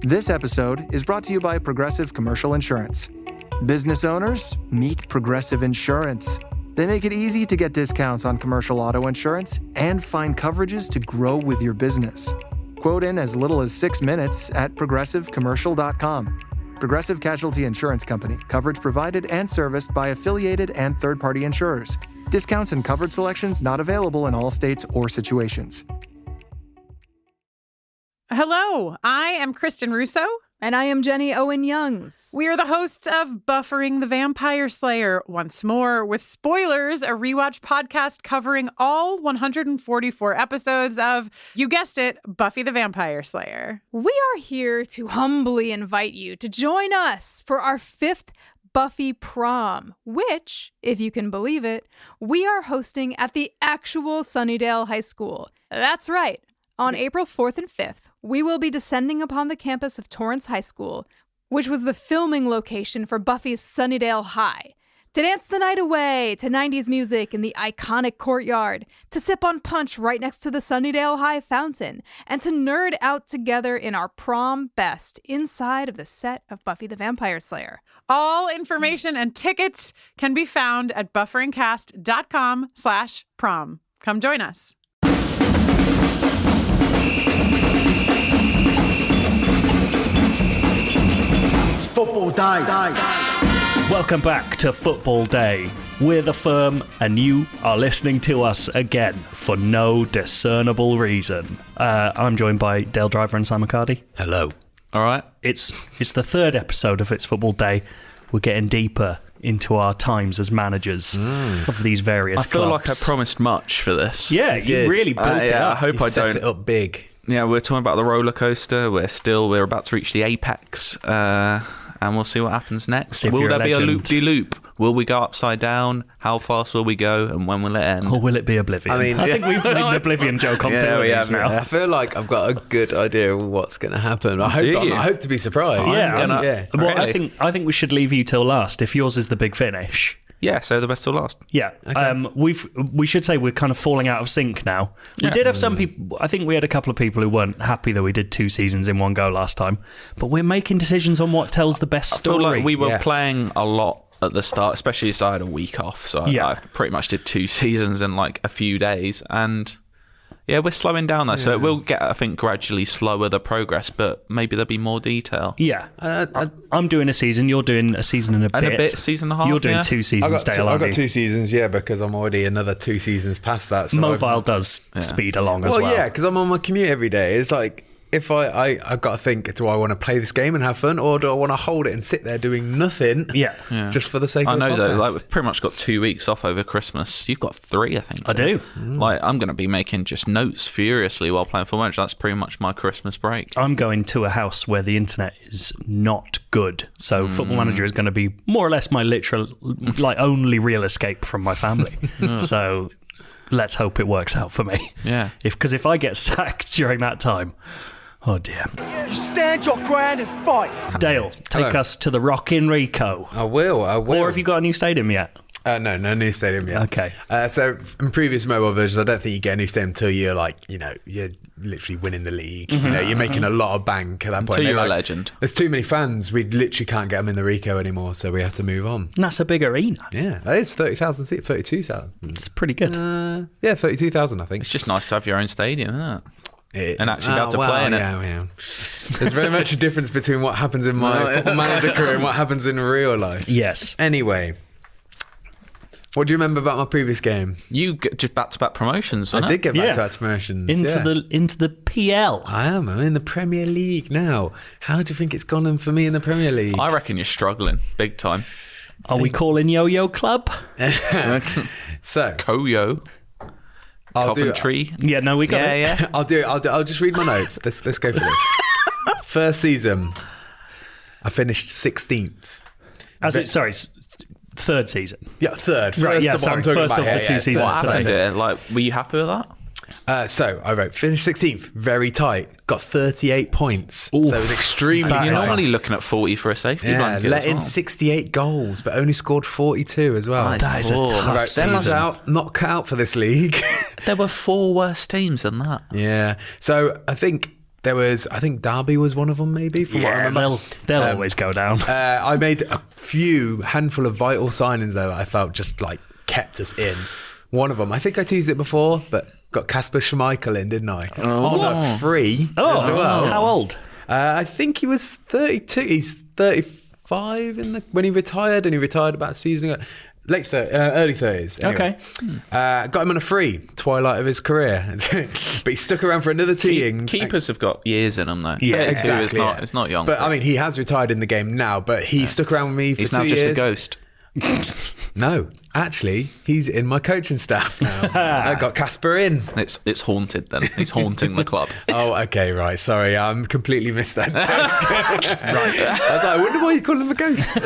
This episode is brought to you by Progressive Commercial Insurance. Business owners, meet Progressive Insurance. They make it easy to get discounts on commercial auto insurance and find coverages to grow with your business. Quote in as little as 6 minutes at progressivecommercial.com. Progressive Casualty Insurance Company. Coverage provided and serviced by affiliated and third-party insurers. Discounts and coverage selections not available in all states or situations. Hello, I am Kristen Russo. And I am Jenny Owen Youngs. We are the hosts of Buffering the Vampire Slayer once more with Spoilers, a rewatch podcast covering all 144 episodes of, you guessed it, Buffy the Vampire Slayer. We are here to humbly invite you to join us for our 5th Buffy prom, which, if you can believe it, we are hosting at the actual Sunnydale High School. That's right. On April 4th and 5th, we will be descending upon the campus of Torrance High School, which was the filming location for Buffy's Sunnydale High, to dance the night away to 90s music in the iconic courtyard, to sip on punch right next to the Sunnydale High fountain, and to nerd out together in our prom best inside of the set of Buffy the Vampire Slayer. All information and tickets can be found at bufferingcast.com/prom. Come join us. Football Day. Welcome back to Football Day. We're the firm, and you are listening to us again for no discernible reason. I'm joined by Dale Driver and Simon Cardy. Hello. All right, it's the 3rd episode of It's Football Day. We're getting deeper into our times as managers of these various clubs. I feel like I promised much for this. Yeah, you really built it up. I hope you I set don't. it up big. Yeah, we're talking about the roller coaster. We're about to reach the apex, and we'll see what happens next. Will there be a loop-de-loop? Will we go upside down? How fast will we go? And when will it end? Or will it be Oblivion? I think we've made an Oblivion joke on two of these now. I feel like I've got a good idea of what's going to happen. I hope to be surprised. Yeah. Well, really? I think we should leave you till last if yours is the big finish. Yeah, so the best till last. Yeah. Okay. We should say we're kind of falling out of sync now. We did have some people, I think we had a couple of people who weren't happy that we did 2 seasons in one go last time, but we're making decisions on what tells the best story. I feel like we were playing a lot at the start, especially as I had a week off, so I pretty much did 2 seasons in like a few days, and yeah, we're slowing down though, so it will get, I think, gradually slower, the progress, but maybe there'll be more detail. Yeah. I'm doing a season, you're doing a season and a bit. And a bit, season and a half, You're doing 2 seasons, Dale, I've got 2 seasons, because I'm already another 2 seasons past that. So Mobile does speed along as well. Well, yeah, because I'm on my commute every day. It's like, if I've got to think, do I want to play this game and have fun, or do I want to hold it and sit there doing nothing just for the sake of the podcast? I know, though, like, we've pretty much got 2 weeks off over Christmas. You've got 3, I think. I do. Like, I'm going to be making just notes furiously while playing Football Manager. That's pretty much my Christmas break. I'm going to a house where the internet is not good, so Football Manager is going to be more or less my literal, like, only real escape from my family. So let's hope it works out for me. Yeah. Because if I get sacked during that time... Oh dear. You stand your ground and fight. Dale, take us to the Rockin' Rico. I will. Or have you got a new stadium yet? No new stadium yet. Okay. So in previous mobile versions, I don't think you get a new stadium until you're like, you're literally winning the league. You're making a lot of bank at that point. Until you're a legend. There's too many fans. We literally can't get them in the Rico anymore, so we have to move on. And that's a big arena. Yeah, that is 30,000 seats, 32,000. It's pretty good. 32,000, I think. It's just nice to have your own stadium, isn't it? And actually be able to play in it. Yeah. There's very much a difference between what happens in my Football Manager career and what happens in real life. Yes. Anyway, what do you remember about my previous game? You get just back-to-back promotions. I did get back-to-back promotions. Into the PL. I'm in the Premier League now. How do you think it's gone for me in the Premier League? I reckon you're struggling big time. Are we calling Yo-Yo Club? So Koyo. Coventry. Yeah, no, we got it. Yeah. I'll do it. I'll just read my notes. Let's go for this. First season, I finished 16th. Third season. Yeah, third. Right, first of the 2 seasons. What happened there? Like, were you happy with that? So I wrote, finished 16th, very tight, got 38 points. Oof. So it was extremely tight. You're normally looking at 40 for a safety blanket. Let in 68 goals, but only scored 42 as well. That is a tough season. Not cut out for this league. There were 4 worse teams than that. Yeah. So I think There was, I think Derby was one of them, maybe, from what I remember. They'll always go down. I made a handful of vital signings, though, that I felt just like kept us in. One of them, I think I teased it before, but got Kasper Schmeichel in, didn't I? On a free as well. How old? I think he was 32. He's 35 when he retired, and he retired about a season ago. Early 30s. Anyway. Okay. Got him on a free, twilight of his career. But he stuck around for another team. Keepers have got years in them, though. Yeah, exactly. It's not young. But I mean, he has retired in the game now, but he stuck around with me for 2 years. He's now just a ghost. No, actually, he's in my coaching staff now. I got Casper in. It's haunted then. He's haunting the club. Oh, okay, right. Sorry, I completely missed that joke. Right. I was like, I wonder why you call him a ghost.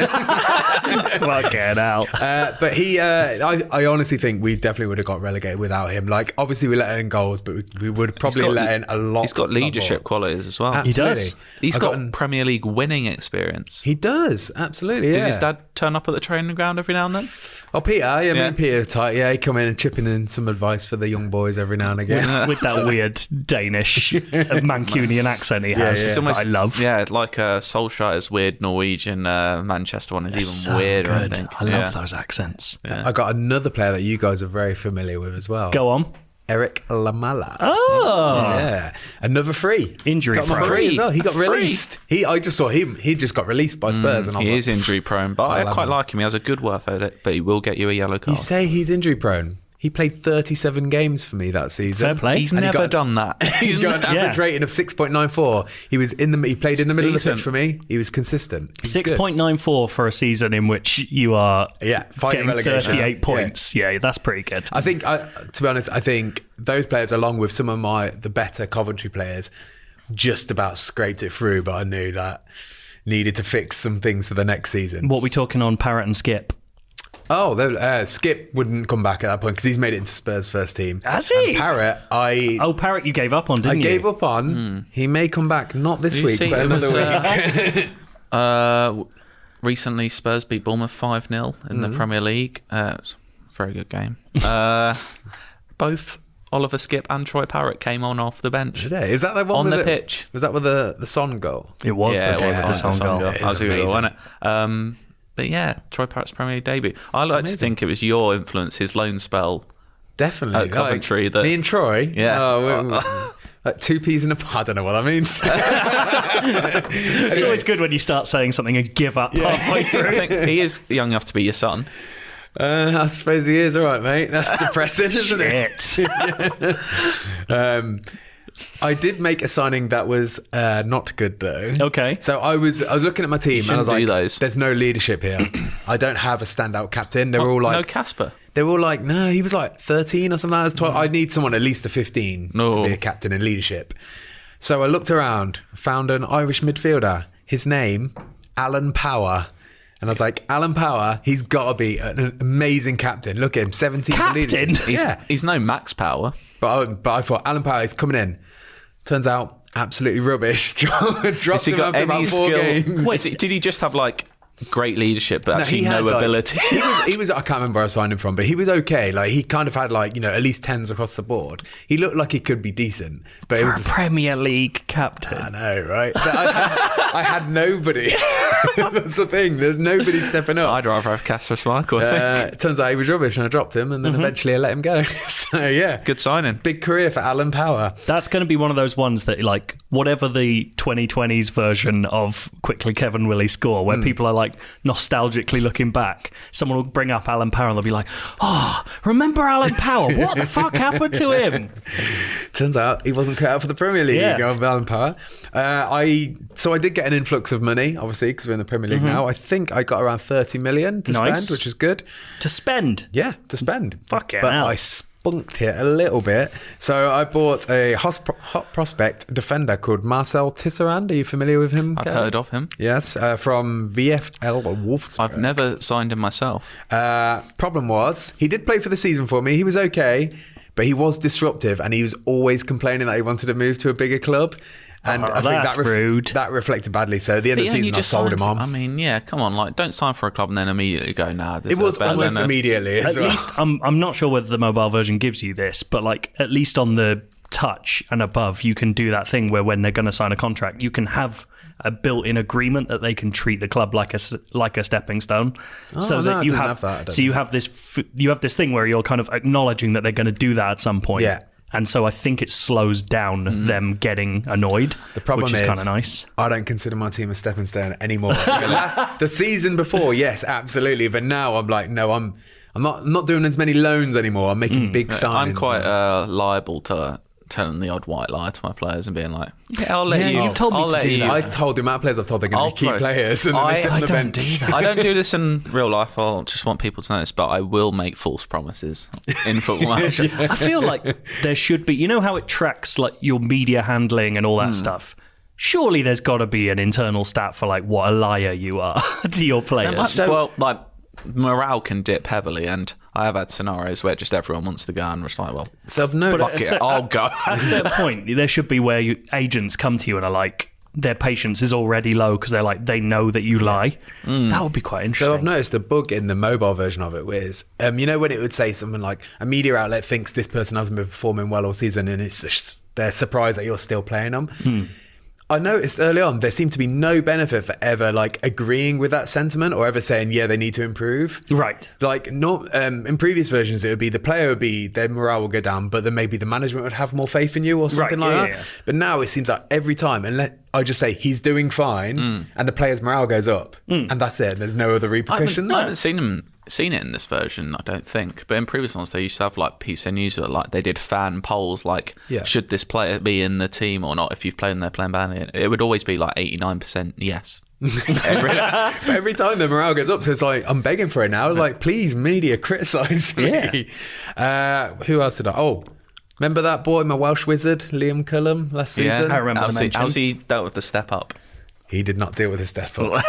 Well, get out. But he, I honestly think we definitely would have got relegated without him. Like, obviously, we let in goals, but we would probably let in a lot. He's got leadership qualities as well. Absolutely. He does. He's got Premier League winning experience. He does, absolutely. Did his dad turn up at the training ground every now and then? Oh, Peter, me and Peter are tight. Yeah, he come in and chipping in some advice for the young boys every now and again. With that weird Danish Mancunian accent he has. It's almost, I love. Yeah, like Solskjaer's weird Norwegian Manchester one is even So weirder, I good. think. I love those accents. I got another player that you guys are very familiar with as well. Go on. Eric Lamela. Oh, Yeah, another free. Injury got him on prone. free as well. He got Free. released. I just saw him. He just got released by Spurs, and I was He like, is injury prone, but I quite like him. He has a good work ethic, but he will get you a yellow You card. say he's injury prone. He played 37 games for me that season. Fair play. He's And he never got- done that. He's got an average rating of 6.94. He played in the middle of the Decent. pitch for me. He was consistent. He was good. 6.94 for a season in which you are fighting getting relegation. 38 points. Yeah, that's pretty good. I think, to be honest, I think those players, along with some of the better Coventry players, just about scraped it through. But I knew that needed to fix some things for the next season. What are we talking on Parrott and Skip? Oh, Skip wouldn't come back at that point because he's made it into Spurs' first team. Has he? And Parrott, Parrott, you gave up on, didn't you? I gave up on. He may come back, not this week, but another week. Recently, Spurs beat Bournemouth 5-0 in the Premier League. It was a very good game. Both Oliver Skip and Troy Parrott came on off the bench. Today. Is that the one on with the pitch? Was that with the Son goal? It was the game with the Son Son goal. That was a good goal, wasn't it? But yeah, Troy Parrott's Premier League debut. I like to think it was your influence, his loan spell. Definitely. At Coventry. Like, me and Troy? Yeah. Like 2 peas in a pod. I don't know what that means. It's always good when you start saying something and give up halfway through. I think he is young enough to be your son. I suppose he is. All right, mate. That's depressing, isn't it? I did make a signing that was not good though. Okay. So I was looking at my team and I was like, those. "There's no leadership here. I don't have a standout captain." They were all like, no Casper. They were all like, "No, he was like 13 or something like that. 12. I need someone at least a 15 to be a captain in leadership." So I looked around, found an Irish midfielder. His name, Alan Power. And I was like, Alan Power, he's got to be an amazing captain. Look at him, 17 Captain? leadership. He's no Max Power. But I thought, Alan Power is coming in. Turns out, absolutely rubbish. Dropped him after about 4 games. Wait, did he just have like great leadership but actually no like, ability? he was I can't remember where I signed him from, but he was okay. Like he kind of had like, at least 10s across the board. He looked like he could be decent, but it was a Premier League captain. I know, right? But I had nobody. That's the thing. There's nobody stepping up. I'd rather have Kasper Schmeichel, I think. Turns out he was rubbish and I dropped him, and then eventually I let him go. So yeah, good signing. Big career for Alan Power. That's going to be one of those ones that, like, whatever the 2020s version of Quickly Kevin Willie Score, where people are like nostalgically looking back, someone will bring up Alan Power and they'll be like, "Oh, remember Alan Power? What the fuck happened to him?" Turns out he wasn't cut out for the Premier League. Alan Power. I did get an influx of money, obviously, because we're in the Premier League now. I think I got around 30 million to spend, which is good. To spend? Yeah, to spend. Fuck it. But I spunked it a little bit. So I bought a hot prospect defender called Marcel Tisserand. Are you familiar with him? I've heard of him. Yes, from VfL Wolfsburg. I've never signed him myself. Problem was, he did play for the season for me. He was okay, but he was disruptive and he was always complaining that he wanted to move to a bigger club. And I think that reflected badly. So at the end of the season, I sold him on. I mean, yeah, come on, like, don't sign for a club and then immediately go, nah. It was almost immediately. At least, I'm not sure whether the mobile version gives you this, but like at least on the touch and above, you can do that thing where when they're going to sign a contract, you can have a built-in agreement that they can treat the club like a stepping stone. So you have this thing where you're kind of acknowledging that they're going to do that at some point. Yeah. And so I think it slows down them getting annoyed, the problem which is kind of nice. I don't consider my team a stepping stone anymore. The season before, yes, absolutely. But now I'm like, no, I'm not doing as many loans anymore. I'm making big signings. I'm quite liable to telling the odd white lie to my players and being like, yeah, I'll let you. You've told me to do that. I told the amount of players I've told they're going to be key players, and then they sit on the bench. I don't do this in real life. I just want people to know this, but I will make false promises in Football Manager. I feel like there should be, you know how it tracks like your media handling and all that stuff? Surely there's got to be an internal stat for like what a liar you are to your players. Well, like morale can dip heavily, and I have had scenarios where just everyone wants to go and it's like, well, I'll go. At a certain point, there should be where agents come to you and are like, their patience is already low because they're like, they know that you lie. That would be quite interesting. So I've noticed a bug in the mobile version of it, is you know when it would say something like a media outlet thinks this person hasn't been performing well all season, and it's just, they're surprised that you're still playing them. I noticed early on there seemed to be no benefit for ever like agreeing with that sentiment or ever saying they need to improve. Right. Like in previous versions it would be the player would be, their morale will go down, but then maybe the management would have more faith in you or something that. Yeah. But now it seems like every time, and I just say he's doing fine, and the player's morale goes up, and that's it. There's no other repercussions. I haven't seen it in this version, I don't think. But in previous ones, they used to have like piece of news where like they did fan polls, like should this player be in the team or not? If you've played and they're playing badly, it would always be like 89% yes. every time the morale goes up, so it's like I'm begging for it now. Like, please, media, criticise me. Who else did remember that boy, my Welsh wizard, Liam Cullum, last season? I remember. How's he dealt with the step up? He did not deal with his step up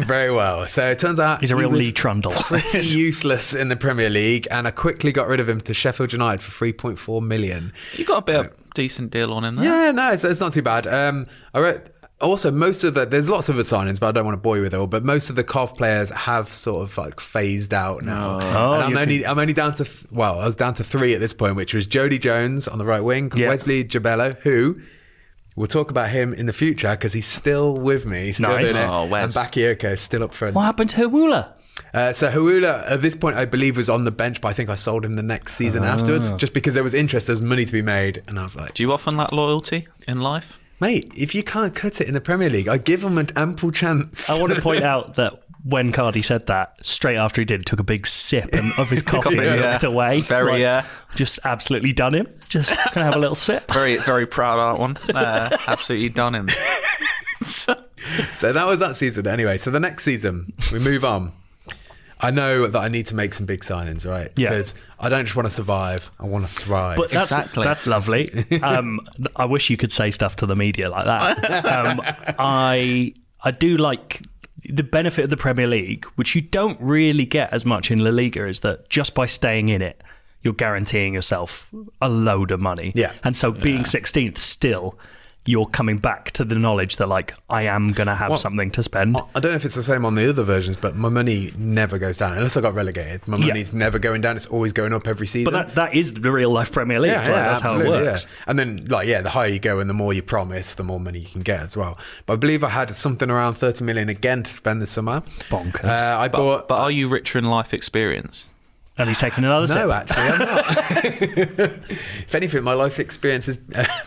very well. So it turns out he's a real Lee Trundle. Pretty useless in the Premier League, and I quickly got rid of him to Sheffield United for 3.4 million. You got a bit of decent deal on him there. Yeah, no, it's not too bad. Also, most of there's lots of the signings, but I don't want to bore you with it all. But most of the Cov players have sort of like phased out now. And I'm only down to I was down to 3 at this point, which was Jody Jones on the right wing, Wesley Jabello, who we'll talk about him in the future because he's still with me. He's still doing it. And Bakayoko is still up front. What happened to Hawula? So Hawula, at this point, I believe, was on the bench, but I think I sold him the next season afterwards, just because there was interest, there was money to be made. And I was like... Do you often lack loyalty in life? Mate, if you can't cut it in the Premier League, I give him an ample chance. I want to point out that when Cardy said that, straight after he did, took a big sip of his coffee and looked away. Just absolutely done him. Just gonna have a little sip. Very, very proud of that one. Absolutely done him. So that was that season. Anyway, so the next season, we move on. I know that I need to make some big signings, right? Because I don't just want to survive, I want to thrive. But that's lovely. I wish you could say stuff to the media like that. I do like the benefit of the Premier League, which you don't really get as much in La Liga, is that just by staying in it, you're guaranteeing yourself a load of money. Yeah. And so being 16th still, you're coming back to the knowledge that like I am going to have something to spend. I don't know if it's the same on the other versions, but my money never goes down unless I got relegated. My money's never going down. It's always going up every season. But that is the real life Premier League. That's how it works. Yeah. And then the higher you go and the more you promise, the more money you can get as well. But I believe I had something around 30 million again to spend this summer. Bonkers. But are you richer in life experience? And he's taking another sip. No, actually, I'm not. If anything, my life experience has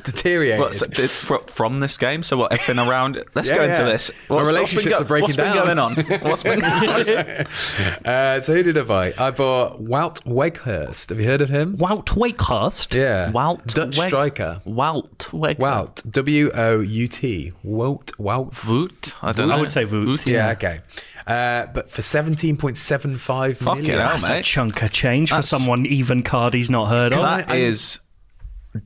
deteriorated. From this game? So what, everything around... Let's go into this. My relationships are breaking down. What's been going on? So who did I buy? I bought Wout Weghorst. Have you heard of him? Wout Weghorst? Yeah. Dutch striker. Wout Weghorst. Wout. W-O-U-T. Wout. I don't know. I would say Wout. Yeah, okay. But for 17.75 million. That's a chunk of change for someone even Cardy's not heard of. That is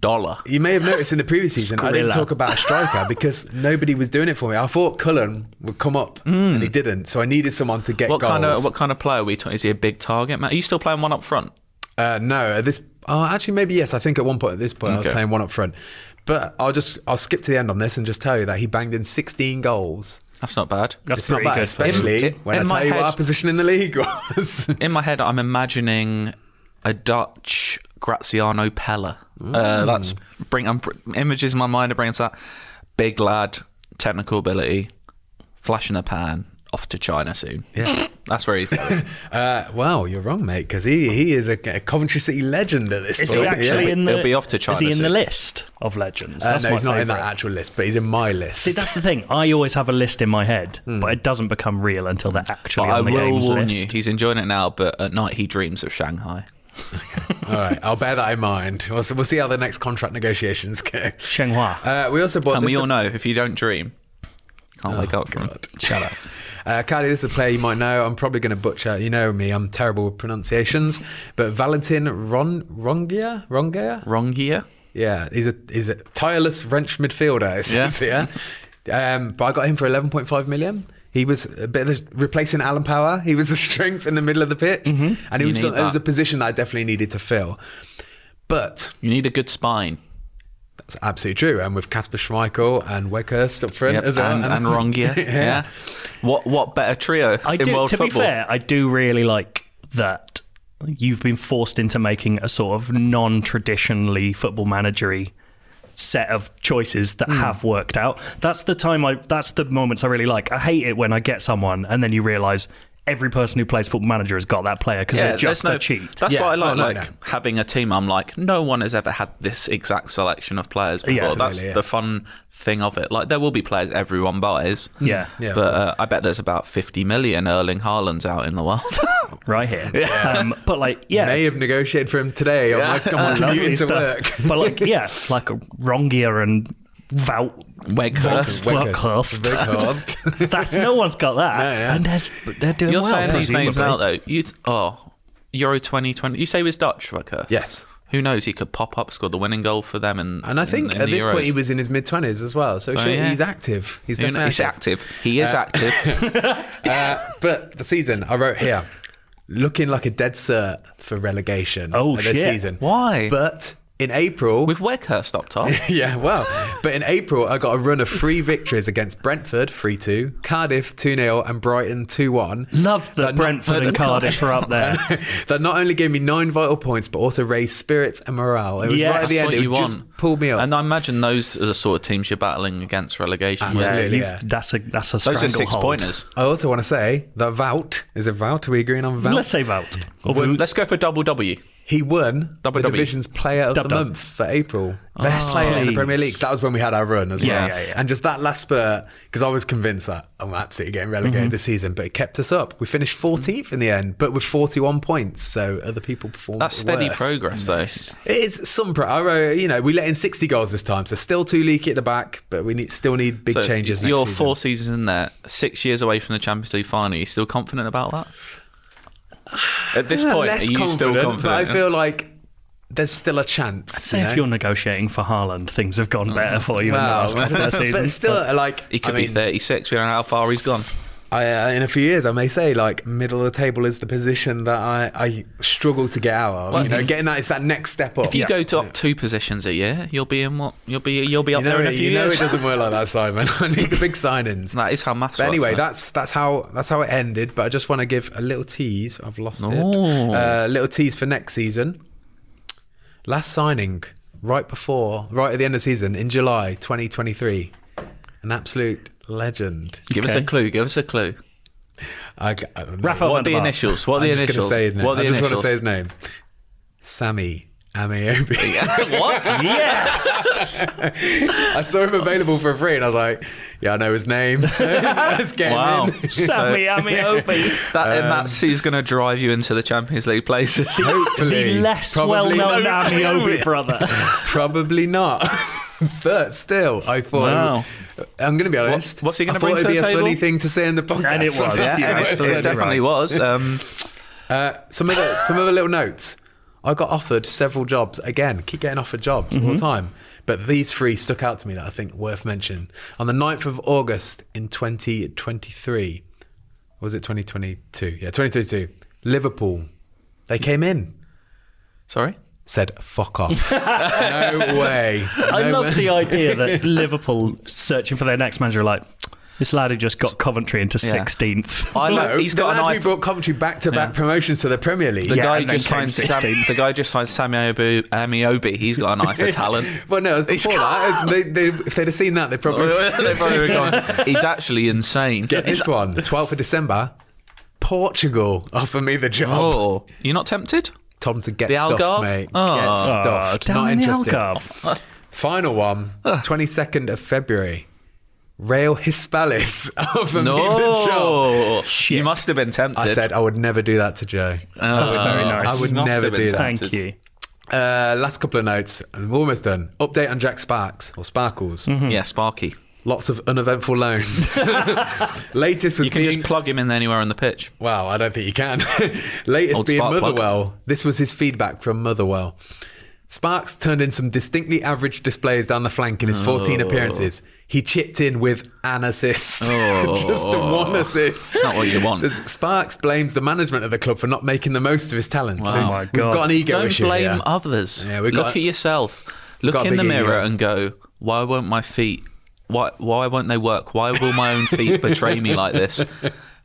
dollar. You may have noticed in the previous season, I didn't talk about a striker because nobody was doing it for me. I thought Cullen would come up and he didn't. So I needed someone to get goals. What kind of player are we talking? Is he a big target, man? Are you still playing one up front? No, actually maybe yes. I think at one point at this point I was playing one up front. But I'll skip to the end on this and just tell you that he banged in 16 goals. That's not bad. That's pretty good. Especially when I tell you what our position in the league was. In my head, I'm imagining a Dutch Graziano Pella. That's images in my mind are bringing to that. Big lad, technical ability, flash in a pan, off to China soon. Yeah. That's where he's going. Well, you're wrong, mate, because he is a Coventry City legend at this point. Is he actually in the? He'll be off to China Is he in soon. the list of legends? No, That's he's my not in that favourite. actual list, but he's in my list. See, that's the thing. I always have a list in my head, but it doesn't become real until they're actually But I on the will games warn list. you, he's enjoying it now, but at night he dreams of Shanghai. All right, I'll bear that in mind. We'll see how the next contract negotiations go. Shenghua. We also bought And this. we all know, if you don't dream, can't wake up from it. Shut up. Cardy, this is a player you might know. I'm probably going to butcher. You know me, I'm terrible with pronunciations. But Valentin Rongier? Rongier? Yeah, he's a tireless French midfielder. It says here. But I got him for 11.5 million. He was a bit of replacing Alan Power. He was the strength in the middle of the pitch, and it was a position that I definitely needed to fill. But You need a good spine. that's absolutely true. And with Kasper Schmeichel and Weghorst up front as well, and Rongier. Yeah. What better trio in world to football? be fair, I do really like that you've been forced into making a sort of non-traditionally football managery set of choices that have worked out. That's the moments I really like. I hate it when I get someone and then you realise every person who plays Football Manager has got that player because they're just a cheat. That's what I like. No. Having a team, I'm like, no one has ever had this exact selection of players before. Yeah, That's the fun thing of it. Like, there will be players everyone buys. Yeah. But I bet there's about 50 million Erling Haalands out in the world. Right here. But like, yeah. may have negotiated for him today on my commuting to work. But like, yeah, like Rongier and Weghorst. Weghorst. That's no one's got that. No, yeah. And they're doing You're well. saying these names presumably. out, though. Euro 2020. You say he was Dutch, Weghorst? Yes. Who knows? He could pop up, score the winning goal for them. And I think in at the this Euros. point he was in his mid-20s as well. So sure, yeah. he's active. He's definitely He's active. He is active. But the season, I wrote here, looking like a dead cert for relegation Oh, this shit. season. Why? But in April... With Weghorst up top. yeah, well, but in April, I got a run of 3 victories against Brentford, 3-2, Cardiff, 2-0, and Brighton, 2-1. Love that Brentford and Cardiff are up there. That not only gave me 9 vital points, but also raised spirits and morale. It was Yes. right at the That's end. what It you just want. pulled me up. And I imagine those are the sort of teams you're battling against relegation with. Absolutely. You've- yeah. That's a Those are stranglehold. 6-pointers. I also want to say that Wout, is it Wout? Are we agreeing on Wout? Let's say Wout. Let's go for double W. He won the W. division's player of the Dub. month for April. Best player in the please. Premier League. That was when we had our run as well. Yeah. And just that last spurt, because I was convinced that I'm absolutely getting relegated this season, but it kept us up. We finished 14th in the end, but with 41 points. So other people performed That's steady worse. progress, though. It's some I wrote, we let in 60 goals this time, so still too leaky at the back, but we still need big So changes next you're season. 4 seasons in there, 6 years away from the Champions League final. Are you still confident about that? At this point, less are you still confident? But I feel like there's still a chance. Say if you're negotiating for Haaland, things have gone better for you in the last couple of seasons. but still, like... He could be 36. We don't know how far he's gone. in a few years, I may say, like, middle of the table is the position that I struggle to get out of. Well, getting that, it's that next step up. If you go to up 2 positions a year, you'll be in what? You'll be up there in a few you know years. it doesn't work like that, Simon. I need the big signings. That is how maths But works. anyway, right? that's how it ended. But I just want to give a little tease. I've lost it. Oh. A little tease for next season. Last signing, right at the end of the season, in July 2023. An absolute legend. Give us a clue. Give us a clue. Rafael What van are the der Vaart. initials? What are the I'm just initials? gonna say his name. What are I the just want to initials? say his name. Sammy Ameobi. What? Yes! I saw him available for free, and I was like, "Yeah, I know his name. So let's get Wow. him in." Sammy Ameobi. And that's who's going to drive you into the Champions League places. Hopefully, The less Probably well-known not. Ameobi brother. Probably not. But still, I thought. Wow. I'm going to be honest. What's he gonna I thought bring to it'd be the a table? funny thing to say in the podcast. And it was. Yeah, Yeah, absolutely it definitely right. was. Some other little notes. I got offered several jobs. Again, keep getting offered jobs all the time. But these 3 stuck out to me that I think worth mentioning. On the 9th of August in 2023, was it 2022? Yeah, 2022. Liverpool. They came in. Sorry? Said, fuck off. No way. I No love way. the idea that Liverpool searching for their next manager are like, This lad who just got Coventry into 16th. I know. He's got an eye. We brought Coventry back-to-back promotions to the Premier League. The guy just signed Sammy Amiobi. He's got an eye for talent. Well, no, it was before that. If they'd have seen that, they probably would have gone. He's actually insane. Get this one. 12th of December, Portugal offer me the job. Oh, you're not tempted? Tom to get the stuffed, Algarve? mate. Oh. Get stuffed. Not interested. Algarve. Final one, 22nd of February. Real Hispalis offer me the job. Shit. You must have been tempted. I said I would never do that to Joe. That's very nice. I would never do that. Thank you. Last couple of notes. I'm almost done. Update on Jack Sparks or Sparkles. Mm-hmm. Yeah, Sparky. Lots of uneventful loans. Latest was you can just plug him in anywhere on the pitch. Wow, I don't think you can. Latest Old being Spark Motherwell. plug. This was his feedback from Motherwell. Sparks turned in some distinctly average displays down the flank in his 14 appearances. He chipped in with an assist. Just one assist. That's not what you want. So Sparks blames the management of the club for not making the most of his talent. Wow. So Oh my we've God. got an ego Don't issue blame here. others. Yeah, Look at yourself. Look got a in the big mirror ego. and go, why won't my feet... Why won't they work? Why will my own feet betray me like this?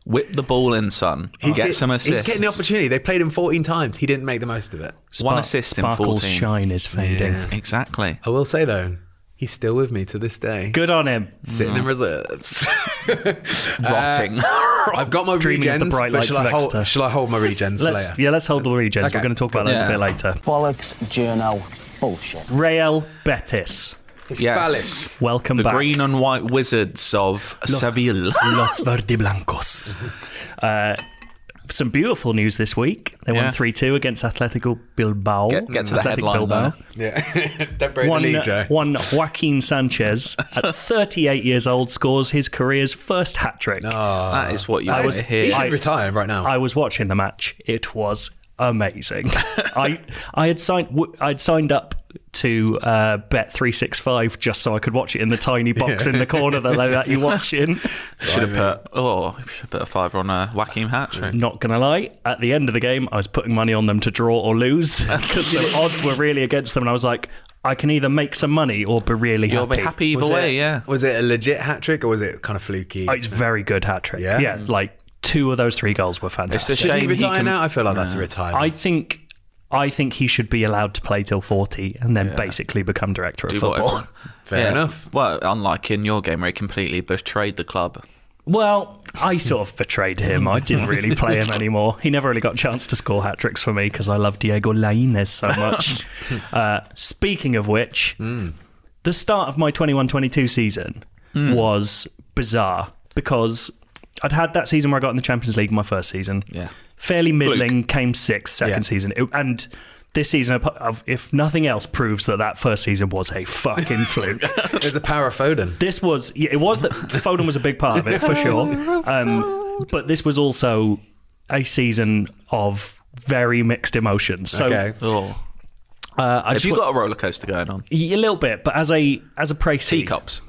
Whip the ball in, son. Get some assists. He's getting the opportunity. They played him 14 times. He didn't make the most of it. One assist in 14. Sparkle's shine is fading. Yeah. Exactly. I will say, though, he's still with me to this day. Good on him. Sitting in reserves. Rotting. I've got my Dreaming of the regens, bright but lights shall of I, hold, Exeter. shall I hold my regens for later? Let's hold the regens. Okay. We're going to talk about those a bit later. Bollocks, journo, bullshit. Real Betis. Hispalis. Welcome The back. green and white wizards of Seville. Los Verde Blancos. Some beautiful news this week. They won 3-2 against Atletico Bilbao. Get to the Athletic headline, Bilbao. Yeah. Don't break the lead, Joe. One Joaquin Sanchez, at 38 years old, scores his career's first hat-trick. That is what you want to hear. He should retire right now. I was watching the match. It was amazing. I'd signed up to Bet 365 just so I could watch it in the tiny box in the corner that they let you watch in. Should have put a fiver on a Joaquin hat-trick. Not gonna lie, at the end of the game, I was putting money on them to draw or lose because the odds were really against them, and I was like, I can either make some money or be really happy. You'll be happy either way, yeah. Was it a legit hat-trick or was it kind of fluky? It's a very good hat-trick. Yeah? Like 2 of those 3 goals were fantastic. It's a Should he shame retire now? I feel like that's a retirement. I think he should be allowed to play till 40 and then basically become director of Do football. whatever. Fair enough. Well, unlike in your game where he completely betrayed the club. Well, I sort of betrayed him. I didn't really play him anymore. He never really got a chance to score hat-tricks for me because I love Diego Lainez so much. Speaking of which, the start of my 21-22 season was bizarre because I'd had that season where I got in the Champions League my first season. Yeah. Fairly middling, came 6th second season. And this season, if nothing else, proves that first season was a fucking fluke. It was a power of Foden. This was, it was that Foden was a big part of it, for sure. But this was also a season of very mixed emotions. So, Okay. Have you got a roller coaster going on? a little bit, but as a précis. Teacups.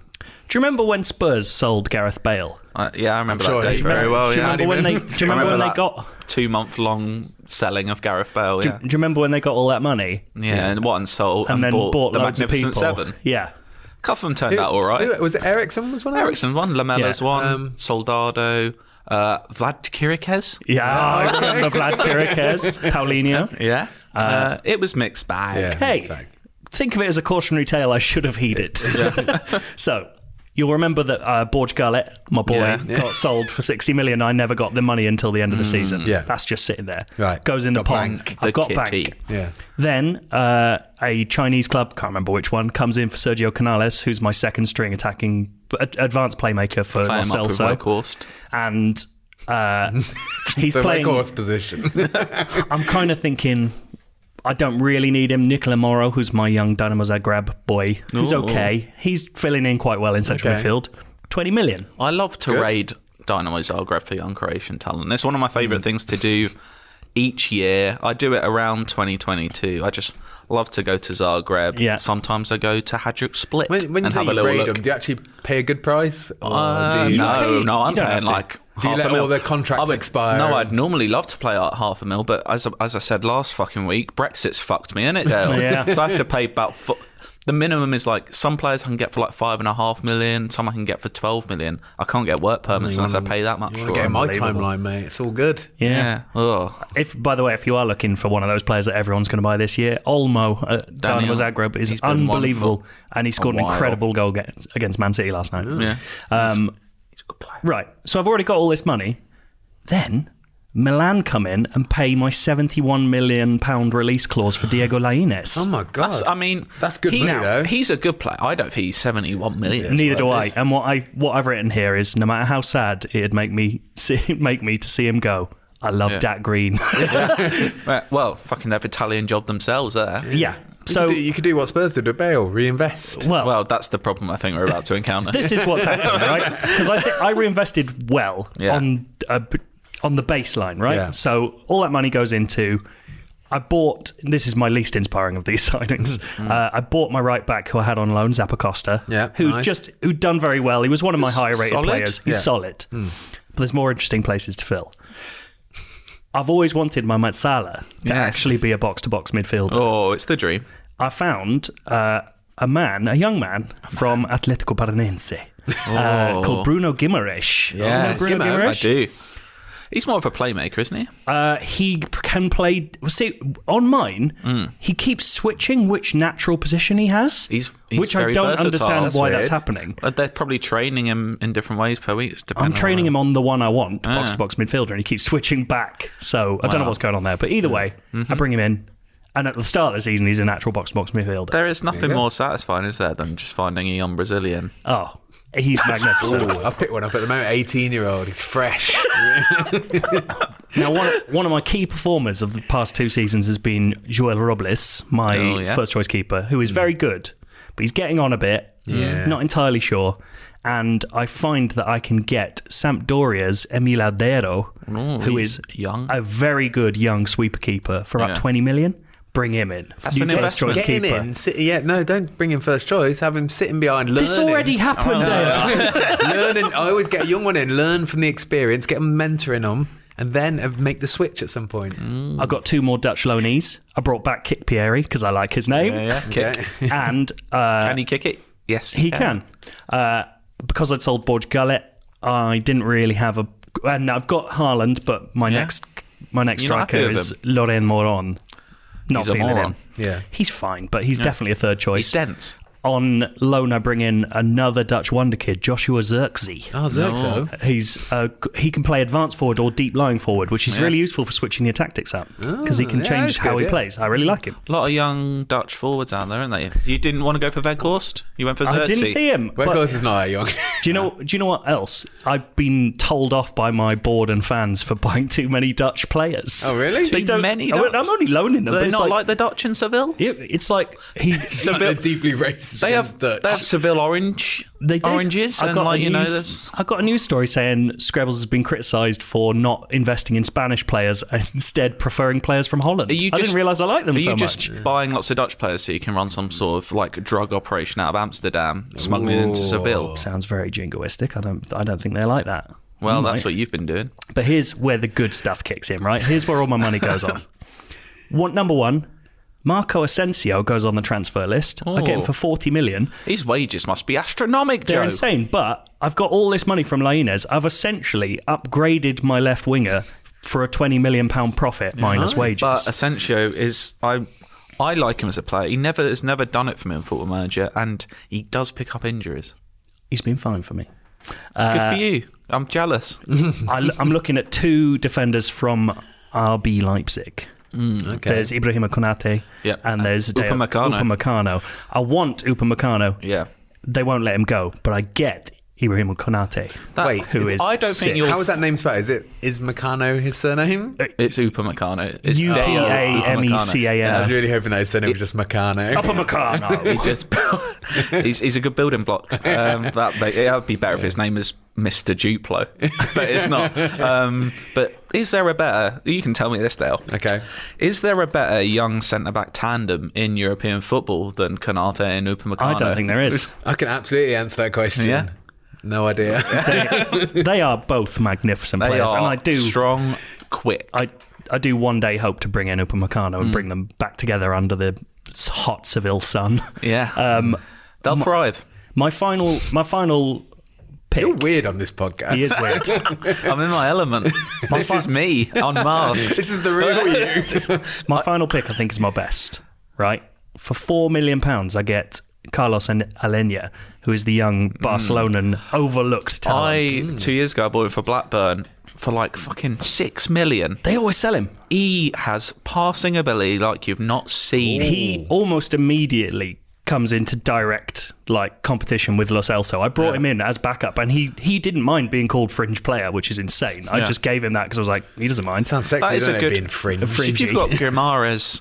Do you remember when Spurs sold Gareth Bale? Yeah, I remember sure that day he- very well. Do you Yeah. remember when they? Do you remember when they that got? 2-month-long selling of Gareth Bale. Do Yeah, you remember when they got all that money and what and sold and then bought the loads of Magnificent people? Seven. Yeah. A couple of them turned out all right. Was it Ericsson was one of them? Ericsson won, Lamella's Yeah. won, Soldado, Vlad Kirikez. Yeah, I remember Vlad Kirikez, Paulinho. Yeah, it was mixed bag. Yeah. Hey, it's back. think of it as a cautionary tale I should have heeded. So, you'll remember that Borj Garlet, my boy, got sold for 60 million. I never got the money until the end of the season. Yeah. That's just sitting there. Right. Goes in the Got pond. bank. I've got kitty. bank. Yeah. Then a Chinese club, can't remember which one, comes in for Sergio Canales, who's my second string attacking advanced playmaker for Play Lo him up with Celso. Weghorst. And he's So playing. Weghorst position. I'm kind of thinking, I don't really need him. Nicola Moro, who's my young Dynamo Zagreb boy, who's okay. He's filling in quite well in central Okay. midfield. 20 million. I love to raid Dynamo Zagreb for young Croatian talent. It's one of my favourite things to do each year. I do it around 2022. I just love to go to Zagreb. Yeah. Sometimes I go to Hajduk Split When you and say have a you little raid look. them, do you actually pay a good price? Or do you, No, I'm you don't have paying to. like Do you half let a mil. all the contracts expire? No, I'd normally love to play like half a mil, but as I said last fucking week, Brexit's fucked me, innit, Dale? Yeah. So I have to pay about the minimum is like some players I can get for like 5.5 million, some I can get for 12 million. I can't get work permits unless I pay that much for Get it. my timeline, mate. It's all good. Yeah. Ugh. By the way, if you are looking for one of those players that everyone's going to buy this year, Olmo at Dynamo Zagreb is He's been unbelievable, and he scored an while. incredible goal against Man City last night. Yeah. He's a good player. Right. So I've already got all this money. Then Milan come in and pay my £71 million release clause for Diego Lainez. Oh my god! That's good money though. He's a good player. I don't think he's 71 million. Neither do I. And what I've written here is, no matter how sad it'd make me to see him go, I love Dak Green. Well, fucking that Italian job themselves there. Yeah. So you could do what Spurs did with Bale, reinvest. Well, that's the problem I think we're about to encounter. This is what's happening, right? Because I reinvested well on the baseline, right? Yeah. So all that money goes into. I bought. This is my least inspiring of these signings. I bought my right back who I had on loan, Zappacosta. Who'd done very well. He was one of my higher rated players. He's solid. But there's more interesting places to fill. I've always wanted my Matsala to actually be a box-to-box midfielder. Oh, it's the dream. I found a young man from Atletico Paranense called Bruno Guimaraes. Yeah, Do you know Bruno Guimaraes? I do. He's more of a playmaker, isn't he? He can play. See, on mine, he keeps switching which natural position he has. He's which I very don't versatile. understand why weird. that's happening. They're probably training him in different ways per week. I'm training him on the one I want, box-to-box midfielder, and he keeps switching back. So I don't know what's going on there. But either way, I bring him in. And at the start of the season, he's a natural box-to-box midfielder. There is nothing more satisfying, is there, than just finding a young Brazilian? Oh, he's magnificent. I picked one up at the moment. 18-year-old. He's fresh. Now, one of my key performers of the past 2 seasons has been Joel Robles, my first-choice keeper, who is very good, but he's getting on a bit. Yeah. Not entirely sure. And I find that I can get Sampdoria's Emil Aldero, who is young, a very good young sweeper keeper for about 20 million. Bring him in. That's an investment. Get him in. No, don't bring him first choice. Have him sitting behind learning. This already happened, Learning. I always get a young one in, learn from the experience, get them mentoring them, and then make the switch at some point. I've got 2 more Dutch loanees. I brought back Kik Pieri because I like his name. Kick. And Can he kick it? Yes, he can. Because I'd sold Borj Gullet, I didn't really have a. And I've got Haaland, but my next striker is Loren Moron. Not He's a feeling moron. him. Yeah. He's fine, but he's definitely a third choice. He's dense. On loan, I bring in another Dutch wonder kid, Joshua Zirkzee. Oh, Zirkzee. He can play advanced forward or deep lying forward, which is really useful for switching your tactics up because he can change how he plays. I really like him. A lot of young Dutch forwards out there, aren't they? You didn't want to go for Weghorst? You went for Zirkzee? I didn't see him. Weghorst is not that young. Do you know what else? I've been told off by my board and fans for buying too many Dutch players. Oh, really? Too many Dutch? I'm only loaning them. They're but it's not like the Dutch in Seville? Yeah, it's like They're deeply racist. They have Dutch. Seville orange. They do. Oranges. I And got like, a news, I got a news story saying Scrabbles has been criticised for not investing in Spanish players and instead preferring players from Holland. I didn't realise I liked them so much. Are you just buying lots of Dutch players so you can run some sort of like drug operation out of Amsterdam, smuggling it into Seville? Sounds very jingoistic. I don't think they like that. Well, that's what you've been doing. But here's where the good stuff kicks in, right? Here's where all my money goes on. Number 1, Marco Asensio goes on the transfer list. I get him for 40 million. His wages must be astronomical, They're Joe. insane, but I've got all this money from Lainez. I've essentially upgraded my left winger for a £20 million profit minus wages. But Asensio is... I like him as a player. He has never done it for me in Football Manager, and he does pick up injuries. He's been fine for me. It's good for you. I'm jealous. I'm looking at 2 defenders from RB Leipzig. Okay. There's Ibrahima Konate and there's Upamecano. I want Upamecano. Yeah. They won't let him go, but I get Ibrahima Konate. I don't think you'll... How is that name spelled? Is Meccano his surname? It's Upamecano. It's Upamecan. I was really hoping that his surname was just Meccano. Upamecano. He's a good building block. It would be better if his name was Mr. Duplo, but it's not. But is there a better... You can tell me this, Dale. Okay. Is there a better young centre-back tandem in European football than Konate and Upamecano? I don't think there is. I can absolutely answer that question. Yeah. No idea. They are both magnificent players. And I do... strong, quick. I do one day hope to bring in Upamecano and bring them back together under the hot Seville sun. Yeah. They'll thrive. My final pick. You're weird on this podcast. He is weird. I'm in my element. This is me unmasked. This is the real you. My final pick, I think, is my best, right? For £4 million, I get Carlos Alenia, who is the young Barcelonan overlooked talent. 2 years ago, I bought him for Blackburn for like fucking $6 million. They always sell him. He has passing ability like you've not seen. He almost immediately comes into direct like competition with Lo Celso. I brought him in as backup, and he didn't mind being called fringe player, which is insane. I just gave him that because I was like, he doesn't mind. Sounds sexy, That is doesn't a it, good- being fringe? If you've got Guimaraes,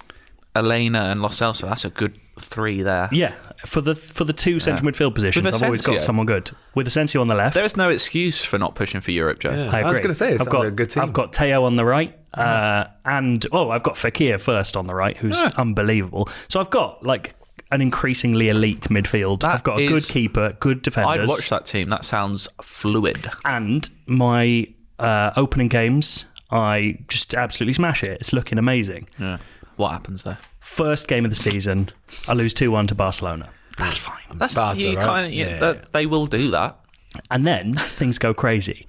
Elena, and Lo Celso, that's a good 3 there. Yeah, for the two central midfield positions, With I've always got Asensio. someone good. With Asensio on the left, There is no excuse for not pushing for Europe, Joe. Yeah. I I was agree. going to say, it sounds like a good team. I've got Teo on the right, and I've got Fekir first on the right, who's unbelievable. So I've got like an increasingly elite midfield. That I've got a good is- keeper, good defenders. I'd watch that team. That sounds fluid. And my opening games, I just absolutely smash it. It's looking amazing. Yeah. What happens there? First game of the season, I lose 2-1 to Barcelona. That's fine. That's Barca, you right? kind of Yeah. they will do that. And then things go crazy.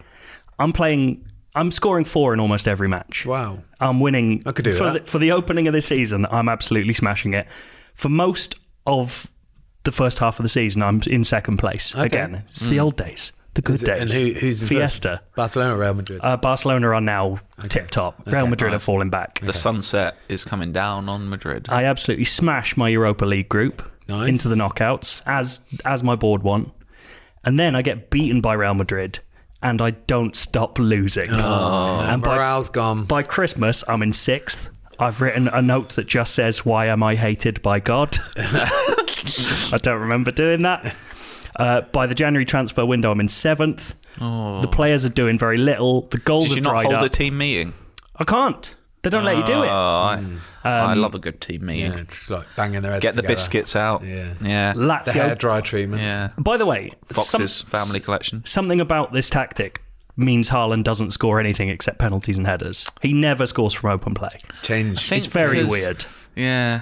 I'm scoring 4 in almost every match. Wow. I'm winning. I could do that. For the opening of this season, I'm absolutely smashing it. For most of the first half of the season, I'm in second place. Okay. Again, it's the old days, the good days. And who's in Fiesta. first? Barcelona or Real Madrid? Barcelona are now tip-top. Real Madrid are falling back. The sunset is coming down on Madrid. I absolutely smash my Europa League group Nice. into the knockouts, as my board want. And then I get beaten by Real Madrid, and I don't stop losing. And morale's gone. By Christmas, I'm in 6th. I've written a note that just says, "Why am I hated by God?" I don't remember doing that. By the January transfer window, I'm in 7th. The players are doing very little. The goals Did you have not dried hold up. a team meeting? I can't. They don't let you do it. I love a good team meeting. Yeah, just like banging their heads Get the together. biscuits out. Yeah. Yeah. The Lazio. hair dry treatment. Yeah. By the way, Fox's family collection. something about this tactic means Haaland doesn't score anything except penalties and headers. He never scores from open play. Change. It's very because- weird. Yeah.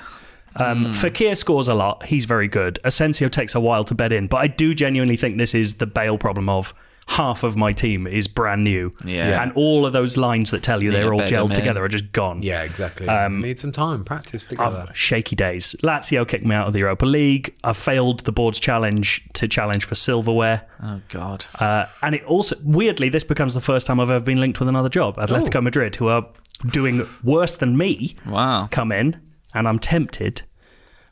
Fekir scores a lot. He's very good. Asensio takes a while to bed in, but I do genuinely think this is the Bale problem of half of my team is brand new. Yeah. And all of those lines that tell you Need they're to all bed 'em gelled in. together are just gone. Yeah, exactly. Need some time, practice together. I've shaky days. Lazio kicked me out of the Europa League. I've failed the board's challenge to challenge for silverware. Oh, God. And it also, weirdly, this becomes the first time I've ever been linked with another job. Atletico Madrid, who are doing worse than me, Wow. come in, and I'm tempted.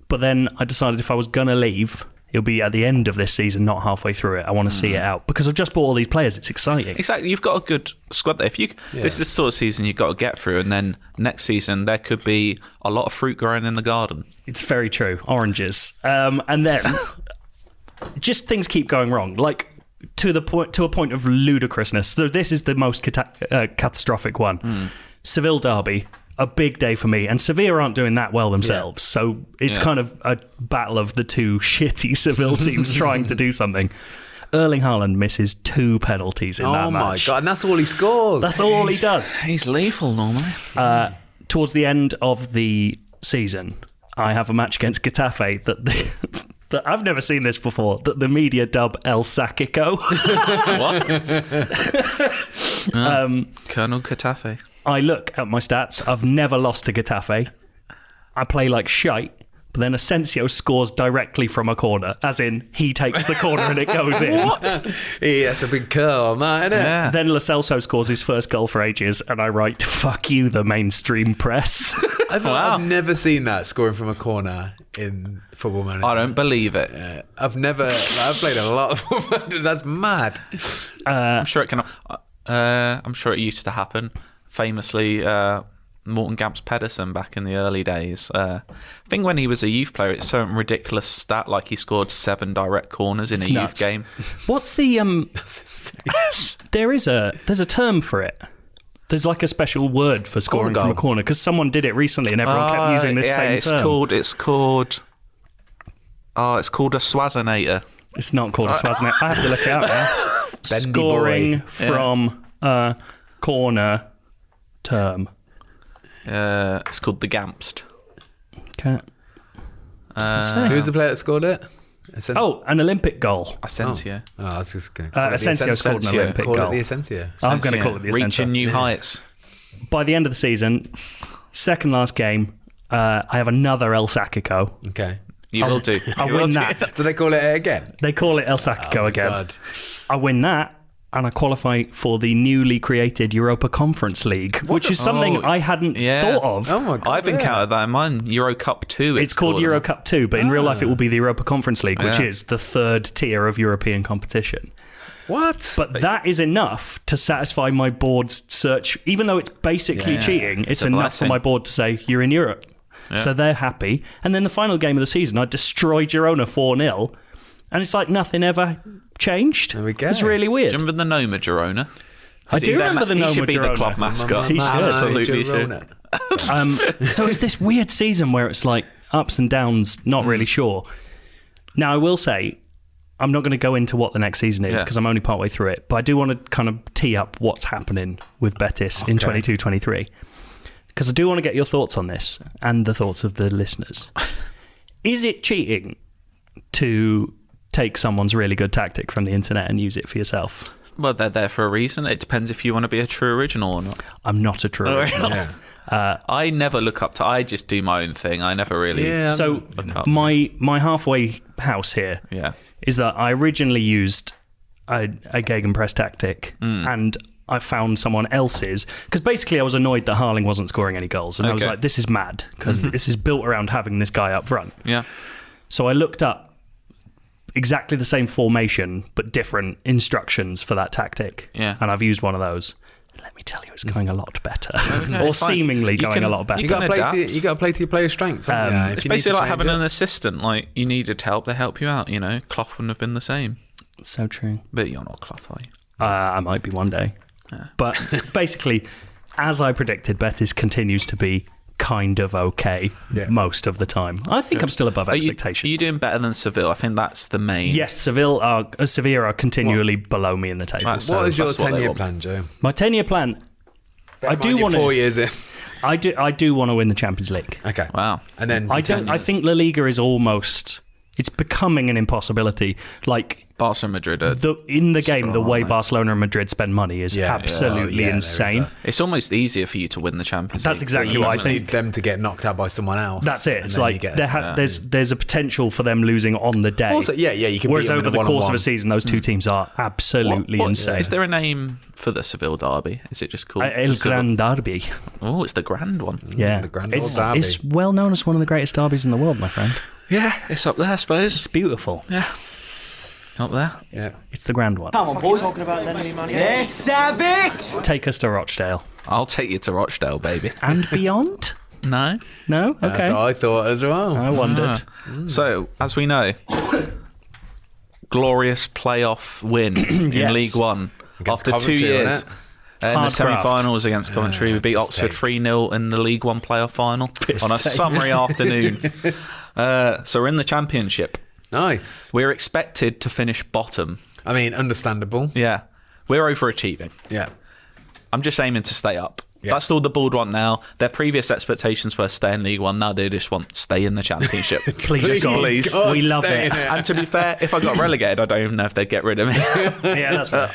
But then I decided if I was going to leave, it'll be at the end of this season, not halfway through it. I want to see it out because I've just bought all these players. It's exciting. Exactly. You've got a good squad there. This is the sort of season you've got to get through, and then next season there could be a lot of fruit growing in the garden. It's very true. Oranges. And then just things keep going wrong. Like to a point of ludicrousness. So this is the most catastrophic one. Seville derby. A big day for me, and Sevilla aren't doing that well themselves, so it's kind of a battle of the two shitty Seville teams trying to do something. Erling Haaland misses 2 penalties in that Oh my match. God, and that's all he scores. That's all he does. He's lethal normally. Towards the end of the season, I have a match against Getafe that I've never seen this before, that the media dub El Sacico. What? Colonel Catafe. I look at my stats. I've never lost to Getafe. I play like shite, but then Asensio scores directly from a corner, as in he takes the corner and it goes in. What? Yeah, that's a big curl on that, isn't it? Yeah. Then Lo Celso scores his first goal for ages, and I write, "Fuck you, the mainstream press." I've never seen that scoring from a corner in Football Manager. I don't believe it. I've played a lot of Football Manager. That's mad. I'm sure it can. I'm sure it used to happen. Famously, Morten Gamps Pedersen back in the early days. I think when he was a youth player, it's some ridiculous stat like he scored 7 direct corners in a nuts. youth game. What's the there's a term for it. There's like a special word for scoring Corner from a goal. corner because someone did it recently and everyone kept using this same term. It's called a Swazinator. It's not called a Swaznet. I have to look it out now. Bendy Scoring boy. from a corner term. It's called the Gampst. Okay. say? Who was the player that scored it? An Olympic goal. Asensio. I was just going to Asensio scored an Olympic call goal. it the Asensio. I'm going to call it the Asensio. Reaching new heights. By the end of the season, second last game, I have another El Sacico. Okay. You will do. I win that. Do they call it again? They call it El Sacico again. God. I win that, and I qualify for the newly created Europa Conference League, which is something I hadn't thought of. Oh my God. I've encountered that in mine. Euro Cup 2. It's called Euro Cup 2, but in real life it will be the Europa Conference League, which is the third tier of European competition. What? But that is enough to satisfy my board's search. Even though it's basically cheating, it's a enough blessing. for my board to say, you're in Europe. Yeah. So they're happy. And then the final game of the season, I destroyed Girona 4-0. And it's like nothing ever changed. There we go. It's really weird. Do you remember the Noma Girona? I do remember the Noma Girona. He should be the club mascot. He should. Absolutely should. So it's this weird season where it's like ups and downs, not really sure. Now, I will say, I'm not going to go into what the next season is because I'm only partway through it, but I do want to kind of tee up what's happening with Betis in 22-23. Because I do want to get your thoughts on this and the thoughts of the listeners. Is it cheating to take someone's really good tactic from the internet and use it for yourself? Well, they're there for a reason. It depends if you want to be a true original or not. I'm not a true original. I never look up to... I just do my own thing. I never really So look up. my halfway house here is that I originally used a gegenpress tactic and I found someone else's, because basically I was annoyed that Harling wasn't scoring any goals, and I was like, this is mad, because this is built around having this guy up front. Yeah. So I looked up exactly the same formation but different instructions for that tactic, and I've used one of those. Let me tell you, it's going a lot better, or seemingly going a lot better. You got to play to your player's strengths. It's basically like having an assistant. Like, you needed help, they help you out. You know, Clough wouldn't have been the same. So true. But you're not Clough, are you? I might be one day. But basically, as I predicted, Betis continues to be kind of okay most of the time. I think I'm still above expectations. Are you doing better than Seville? I think that's the main... Yes, Sevilla are continually below me in the table. What is your 10-year plan, Joe? My 10-year plan... I do want to... 4 years in. I do want to win the Champions League. Okay. Wow. And then... I think La Liga is almost... It's becoming an impossibility. Like... Barca and Madrid in the game, the way Barcelona and Madrid spend money is absolutely insane. It's almost easier for you to win the Champions League. That's exactly what I think. Need them to get knocked out by someone else. That's it. It's like there's a potential for them losing on the day. Also, you can. Whereas over the course of a season, those two teams are absolutely insane. Is there a name for the Seville derby? Is it just called El Gran Derby? Oh, it's the grand one. Yeah, the grand derby. It's well known as one of the greatest derbies in the world, my friend. Yeah, it's up there, I suppose. It's beautiful. Yeah. Up there? Yeah. It's the grand one. Come on, boys. Talking about lending me money. Let's have it! Take us to Rochdale. I'll take you to Rochdale, baby. And beyond? No? Okay. That's what I thought as well. I wondered. So, as we know, glorious playoff win in League One. Against After Coventry, 2 years. In the Hard semi-finals against Coventry, we beat Oxford 3-0 in the League One playoff final on a summery afternoon. So we're in the Championship. Nice. We're expected to finish bottom. I mean, understandable. Yeah. We're overachieving. Yeah. I'm just aiming to stay up. Yeah. That's all the board want now. Their previous expectations were stay in League One. Now they just want stay in the Championship. Please, God, we love it. And to be fair, if I got relegated, I don't even know if they'd get rid of me. Yeah, that's right.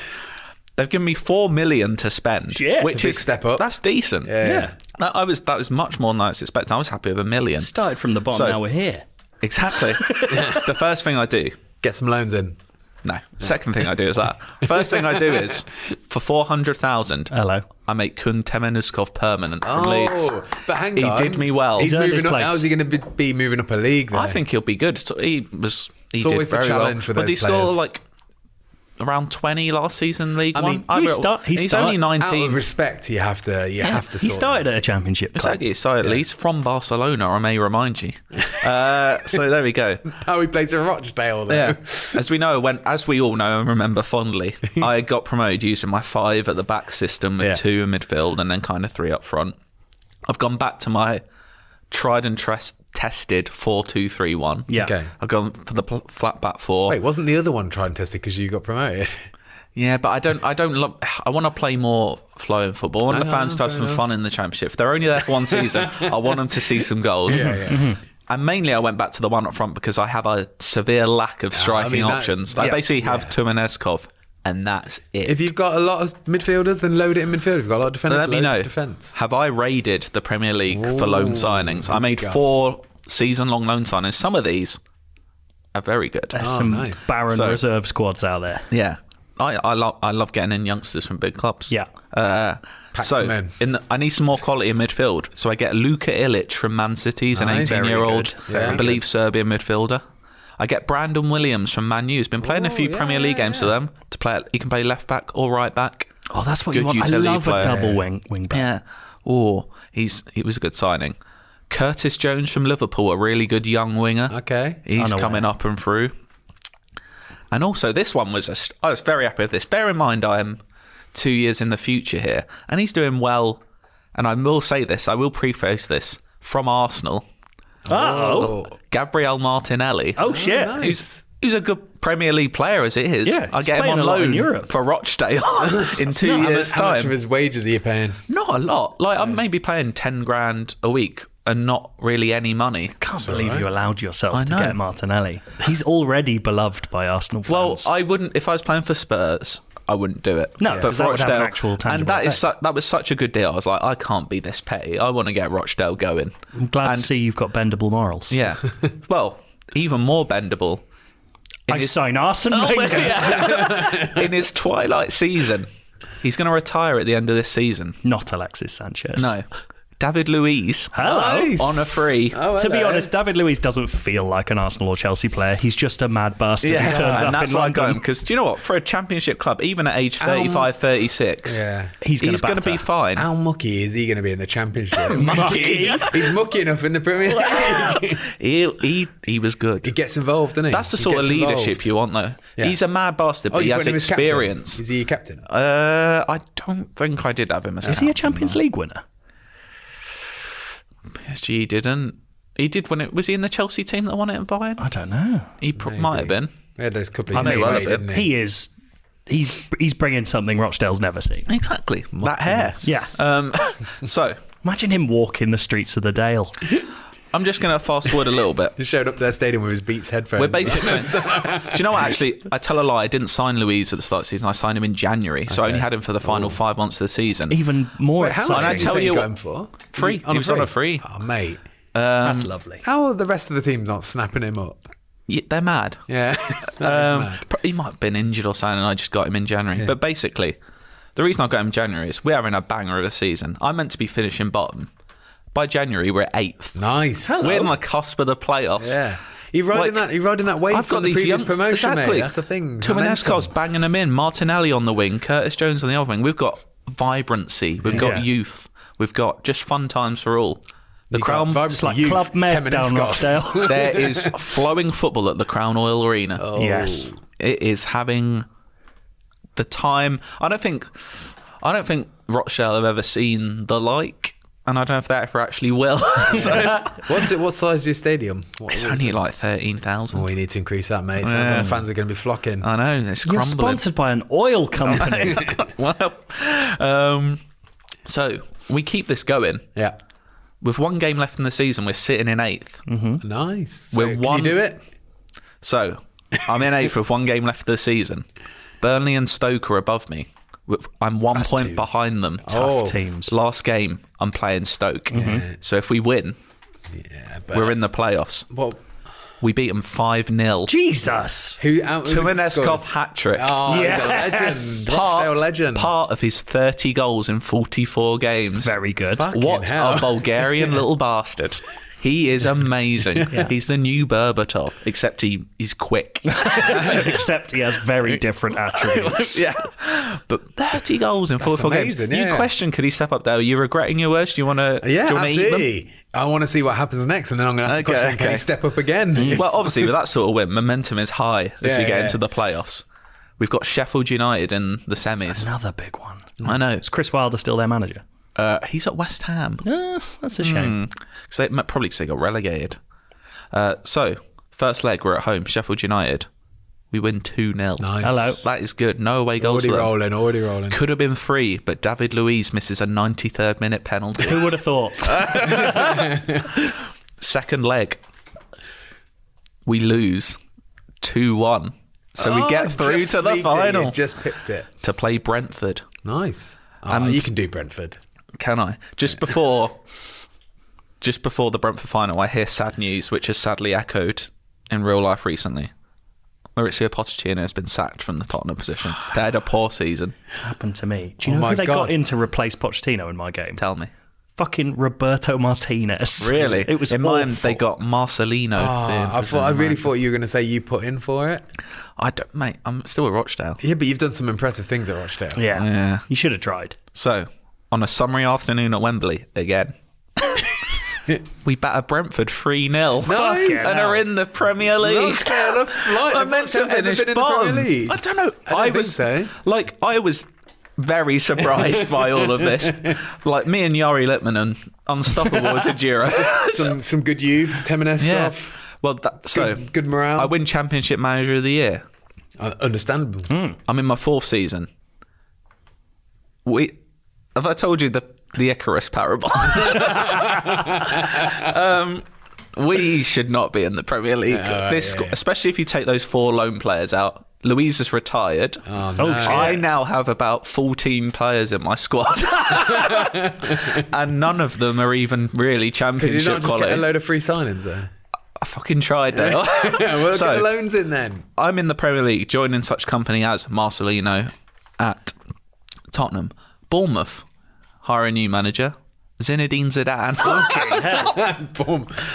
They've given me $4 million to spend, Yes. which It's a big step up. That's decent. Yeah. That was much more than I was expecting. I was happy with $1 million. Started from the bottom, now we're here. Exactly. The first thing I do. Get some loans in. No. Second thing I do is that. First thing I do is for 400,000. Hello. I make Kun Temenuskov permanent from Leeds. But hang He on. did me well. He's earned his moving up. place. How's he going to be moving up a league? Though? I think he'll be good. So he It's did always the very challenge well. for But those he scored players. like around 20 last season in League One. He's only Out 19. of respect, you have to. He started at a championship club. Exactly. He started at Leeds from Barcelona, I may remind you. So there we go. How he plays for Rochdale, though. Yeah. As we all know and remember fondly, I got promoted using my 5 at the back system with 2 in midfield and then kind of 3 up front. I've gone back to my tried and tested 4-2-3-1. Yeah. Okay. I've gone for the flat back 4. Wait, wasn't the other one tried and tested because you got promoted? Yeah, but I don't love. I want to play more flowing football. I want the fans to have some fun in the Championship. If they're only there for one season, I want them to see some goals. And mainly I went back to the one up front because I have a severe lack of striking options. I basically have Tumeneskov, and that's it. If you've got a lot of midfielders, then load it in midfield. If you've got a lot of defenders, let me know. Defense. Have I raided the Premier League for loan signings? I made 4 season-long loan signings. Some of these are very good. There's some barren reserve squads out there. Yeah. I love getting in youngsters from big clubs. Yeah. I need some more quality in midfield. So I get Luka Ilic from Man City. He's an 18-year-old, I believe, Serbian midfielder. I get Brandon Williams from Man U. He's been playing a few Premier League games for them. To play, he can play left back or right back. Oh, that's what you want. I love a double wing back. Yeah. Oh, he was a good signing. Curtis Jones from Liverpool, a really good young winger. Okay. He's coming up and through. And also, this one I was very happy with this. Bear in mind, I am 2 years in the future here, and he's doing well. And I will say this, I will preface this, from Arsenal. Oh. Gabriel Martinelli. Oh, shit. Nice. Who's a good Premier League player as it is. Yeah, I get him on loan Europe for Rochdale in 2 years' time. How much of his wages are you paying? Not a lot. Like, I'm maybe paying 10 grand a week and not really any money. I can't believe you allowed yourself to get Martinelli. He's already beloved by Arsenal fans. Well, I wouldn't, if I was playing for Spurs, I wouldn't do it. No, but for that would have Rochdale, an actual tangible and effect. that was such a good deal. I was like, I can't be this petty. I want to get Rochdale going. I'm glad to see you've got bendable morals. Yeah. Well, even more bendable. Sign Arsene Wenger. In his twilight season, he's going to retire at the end of this season. Not Alexis Sanchez. No. David Luiz. Hello. Nice. On a free. To be honest, David Luiz doesn't feel like an Arsenal or Chelsea player. He's just a mad bastard who turns up and that's in why I London. got him, because do you know what? For a championship club, even at age 35, 36, he's going to be fine. How mucky is he going to be in the championship? Mucky. He's mucky enough in the Premier League. he was good. He gets involved, doesn't he? That's the sort of leadership you want, though. Yeah. He's a mad bastard, but he has experience. Is he your captain? I don't think I did have him as Is he a Champions League winner? PSG didn't. He did when it was he in the Chelsea team that won it in Bayern? I don't know. He might have been. We had those couple of I years know, away, didn't he? He is. He's bringing something Rochdale's never seen. Exactly. That hair. Yeah. So Imagine him walking the streets of the Dale. I'm just going to fast forward a little bit. He showed up to their stadium with his Beats headphones. We're basically. Do you know what? Actually, I tell a lie. I didn't sign Louise at the start of the season. I signed him in January, so I only had him for the final 5 months of the season. Even more Wait, how exciting. much I did tell you got what- him for? Free. He was on a free. Oh, mate. That's lovely. How are the rest of the teams not snapping him up? Yeah, they're mad. Yeah. That is mad. He might have been injured or something, and I just got him in January. Yeah. But basically, the reason I got him in January is we're having a banger of a season. I'm meant to be finishing bottom. By January, we're 8th. Nice. We're on the cusp of the playoffs. Yeah. You're riding that wave I've from got the these previous young promotion, exactly. mate. That's the thing. Tumeneskos banging them in. Martinelli on the wing. Curtis Jones on the other wing. We've got vibrancy. We've got youth. We've got just fun times for all. The Crown, It's like Club Med down Rochdale. there is flowing football at the Crown Oil Arena. Oh. Yes. It is having the time. I don't think Rochdale have ever seen the like, and I don't know if they ever actually will. So, What size is your stadium? it's only like 13,000. Oh, we need to increase that, mate. Sounds like the fans are going to be flocking. I know, it's You're crumbling. sponsored by an oil company. Well, so we keep this going. Yeah. With one game left in the season, we're sitting in 8th. Nice. So We're can one- you do it? So I'm in 8th with one game left of the season. Burnley and Stoke are above me. I'm 1 point two behind them. Tough teams. Last game, I'm playing Stoke. So if we win, we're in the playoffs. Well, We beat them 5-0. Jesus. Tumeneskov hat-trick. Oh, Yes. legend. Rochdale legend. Part of his 30 goals in 44 games. Very good. What hell. a Bulgarian little bastard. He is amazing. He's the new Berbatov, except he's quick. Except he has very different attributes. Yeah. But 30 goals in 44 games. amazing, You yeah. question, could he step up there? Are you regretting your words? Do you want to Yeah, eat them? absolutely. I want to see what happens next, and then I'm going to ask the Okay, question, can okay. he step up again? Well, obviously, with that sort of win, momentum is high as we get into the playoffs. We've got Sheffield United in the semis. Another big one. I know. Is Chris Wilder still their manager? He's at West Ham. That's a shame. Probably because they got relegated. So, first leg, we're at home, Sheffield United. We win 2-0. Nice. Hello. That is good. No away goals for them. Already rolling. Could have been 3, but David Luiz misses a 93rd minute penalty. Who would have thought? Second leg, we lose 2-1. So we get through to the final. Just picked it. To play Brentford. Nice. You can do Brentford. Can I? Just before the Brentford final, I hear sad news, which is sadly echoed in real life recently. Mauricio Pochettino has been sacked from the Tottenham position. They had a poor season. Happened to me. Do you know who they got in to replace Pochettino in my game? Tell me. Fucking Roberto Martinez. Really? It was in awful. mine. They got Marcelino. I really thought you were going to say you put in for it. Mate, I'm still at Rochdale. Yeah, but you've done some impressive things at Rochdale. Yeah. You should have tried. So, on a summery afternoon at Wembley again, we battered Brentford 3-0. Nice. And are in the Premier League. Rochdale, I meant to finish bottom. I don't know. I don't think so. I was very surprised by all of this. Like me and Yari Littman and Unstoppable as a duo. Some good youth, Temeneskov. Yeah. Well, good morale. I win Championship Manager of the Year. Understandable. I'm in my 4th season. Have I told you the Icarus parable? We should not be in the Premier League. Especially if you take those 4 loan players out. Louise is retired. Oh, no. I now have about 14 players in my squad. And none of them are even really Championship Could you not just quality. get a load of free signings there? I fucking tried, Dale. We'll get the loans in then. I'm in the Premier League, joining such company as Marcelino at Tottenham. Bournemouth hire a new manager, Zinedine Zidane. Fucking hell.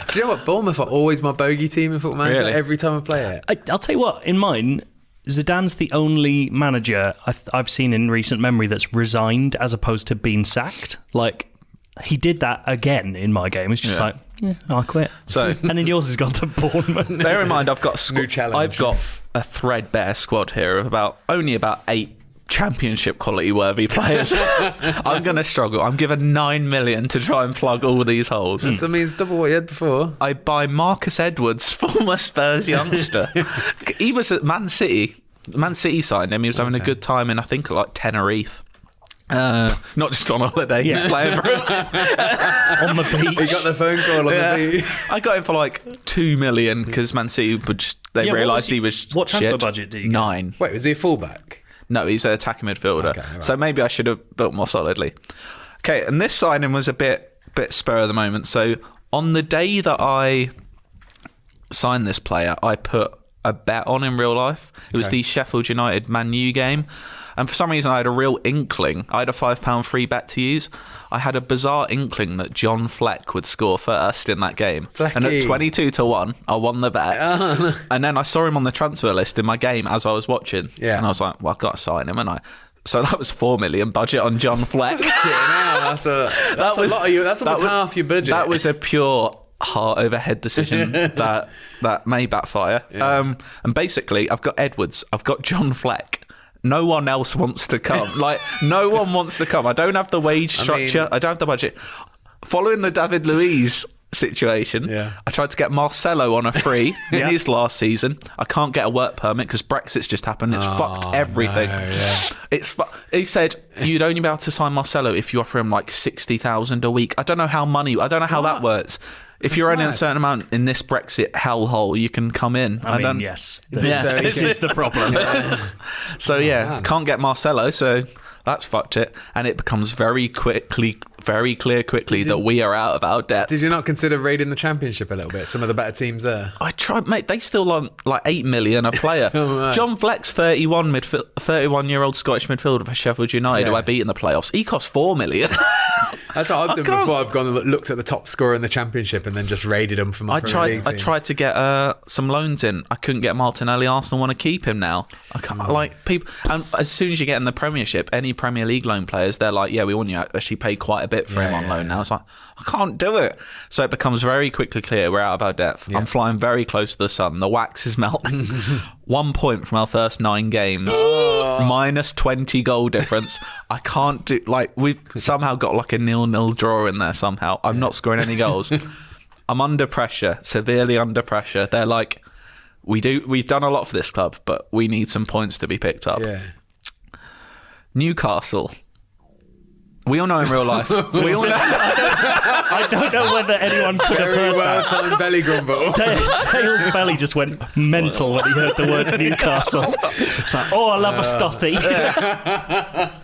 Do you know what? Bournemouth are always my bogey team in Football Manager. Really? Every time I play it. I'll tell you what, in mine, Zidane's the only manager I've seen in recent memory that's resigned as opposed to being sacked. Like, he did that again in my game. It's just I quit. So, and then yours has gone to Bournemouth. Bear in mind, I've got a New challenge. I've got a threadbare squad here of only about 8 Championship quality worthy players. I'm going to struggle. I'm given 9 million to try and plug all these holes. So I mean, it's double what you had before. I buy Marcus Edwards, former Spurs youngster. He was at Man City. Man City signed him. He was having a good time in, I think, like Tenerife. Not just on holiday, he's playing for on the beach. He got the phone call on the beach. I got him for like 2 million because Man City they realised he was what transfer shit. Budget do you get? 9. Wait, was he a fullback? No, he's an attacking midfielder. Okay, right. So maybe I should have built more solidly. Okay, and this signing was a bit spur of the moment. So on the day that I signed this player, I put a bet on in real life. It was the Sheffield United Man U game. And for some reason, I had a real inkling. I had a £5 free bet to use. I had a bizarre inkling that John Fleck would score first in that game. Flecky. And at 22-1, I won the bet. And then I saw him on the transfer list in my game as I was watching. Yeah. And I was like, well, I've got to sign him. So that was 4 million budget on John Fleck. That's almost half your budget. That was a pure heart over head decision that may backfire. Yeah. And basically, I've got Edwards, I've got John Fleck. No one else wants to come. No one wants to come. I don't have the wage structure. I don't have the budget. Following the David Luiz situation, I tried to get Marcelo on a free in his last season. I can't get a work permit because Brexit's just happened. It's fucked everything. He said you'd only be able to sign Marcelo if you offer him like 60,000 a week. I don't know how that works. If you're earning a certain amount in this Brexit hellhole, you can come in. Yes. This is the problem. So can't get Marcelo, so that's fucked it. And it becomes very clear quickly that we are out of our depth. Did you not consider raiding the Championship a little bit? Some of the better teams there. I tried, mate. They still want like 8 million a player. John Fleck's 31-year-old Scottish midfielder for Sheffield United, who I beat in the playoffs. He cost 4 million. That's what I've done before. I've gone and looked at the top scorer in the Championship and then just raided him for my Premier League team. I tried to get some loans in. I couldn't get Martinelli. Arsenal want to keep him now. I can't like people. And as soon as you get in the Premiership, any Premier League loan players, they're like, we want you to actually pay quite a bit for him on loan now. It's like, I can't do it. So it becomes very quickly clear we're out of our depth. I'm flying very close to the sun. The wax is melting. 1 point from our first 9 games. Minus 20 goal difference. I can't do, we've somehow got like a 0-0 draw in there somehow. I'm not scoring any goals. I'm under pressure, severely under pressure. They're like, we've done a lot for this club, but we need some points to be picked up. Yeah. Newcastle We all know in real life. We all know. I don't know whether anyone could have heard that. Well-timed belly grumble. Dale's belly just went mental when he heard the word Newcastle. It's like, oh, I love a stotty.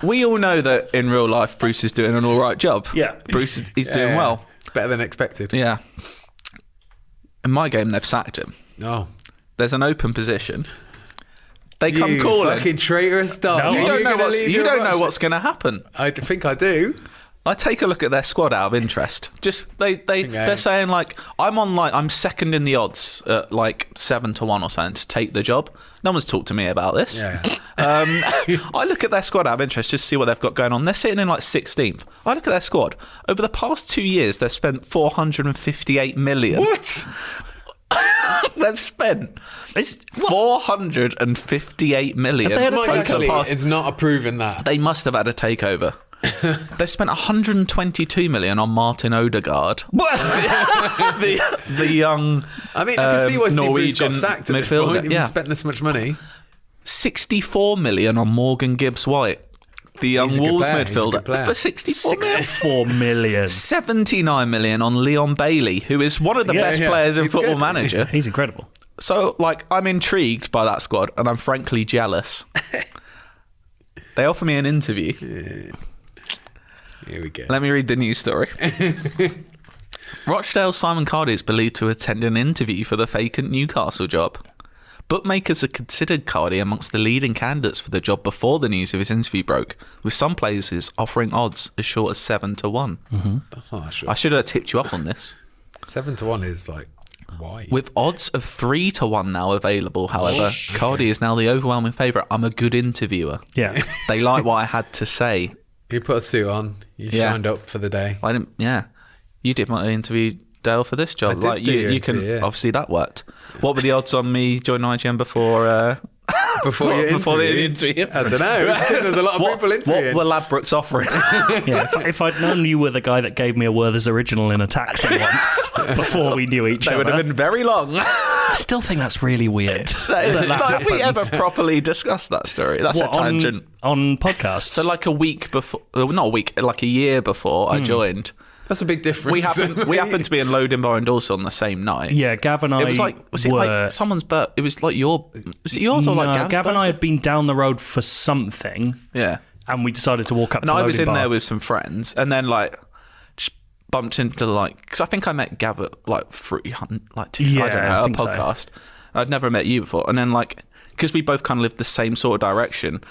We all know that in real life, Bruce is doing an all right job. Yeah. Bruce is doing well. Better than expected. Yeah. In my game, they've sacked him. Oh. There's an open position. They come calling. Fucking traitorous dog. No, You don't know what's going to happen. I think I do. I take a look at their squad out of interest. Just they're saying like I'm second in the odds at like 7-1 or something to take the job. No one's talked to me about this. Yeah. I look at their squad out of interest just to see what they've got going on. They're sitting in like 16th. I look at their squad. Over the past 2 years, they've spent 458 million. What? They've spent 458 million. Have they had a over the Actually, past- it's not approving that. They must have had a takeover. They've spent 122 million on Martin Odegaard, the young I mean, I can see why Steve Bruce Norwegian got sacked at this midfielder. point. If he's spent this much money. 64 million on Morgan Gibbs-White, the young He's a good Wolves player. He's a good midfielder, player. for 64 million. 79 million on Leon Bailey, who is one of the best players in He's Football good. Manager. He's incredible. So, like, I'm intrigued by that squad, and I'm frankly jealous. They offer me an interview. Here we go. Let me read the news story. Rochdale's Simon Cardy is believed to attend an interview for the vacant Newcastle job. Bookmakers had considered Cardy amongst the leading candidates for the job before the news of his interview broke, with some places offering odds as short as 7-1. Mm-hmm. That's not that short. I should have tipped you up on this. 7-1 is like, why? With odds of 3-1 now available, however, Cardy is now the overwhelming favourite. I'm a good interviewer. Yeah. They like what I had to say. You put a suit on. You shined up for the day. I didn't. Yeah, you did my interview, Dale, for this job. I did like do your you can interview, yeah. obviously that worked. What were the odds on me joining IGN before? Before the interview? I don't know. Because there's a lot of people interviewing. What were Ladbrokes offering? Yeah, if I'd known you were the guy that gave me a Werther's original in a taxi once before we knew each They other, would have been very long. I still think that's really weird. Have we ever properly discussed that story? That's What, a tangent. on podcasts. So like a week before, not a week, like a year before I joined. That's a big difference. We happened to be in Loading Bar and Dawson on the same night. Yeah, Gav and I It was like, was it like someone's birth? It was like was it yours or like No, Gav's Gav and I birthday? had been down the road for something, Yeah. and we decided to walk up And to I Loading was in Bar. there with some friends, and then like just bumped into like, because I think I met Gav at like I don't know, I a think so. podcast. I'd never met you before, and then like because we both kind of lived the same sort of direction,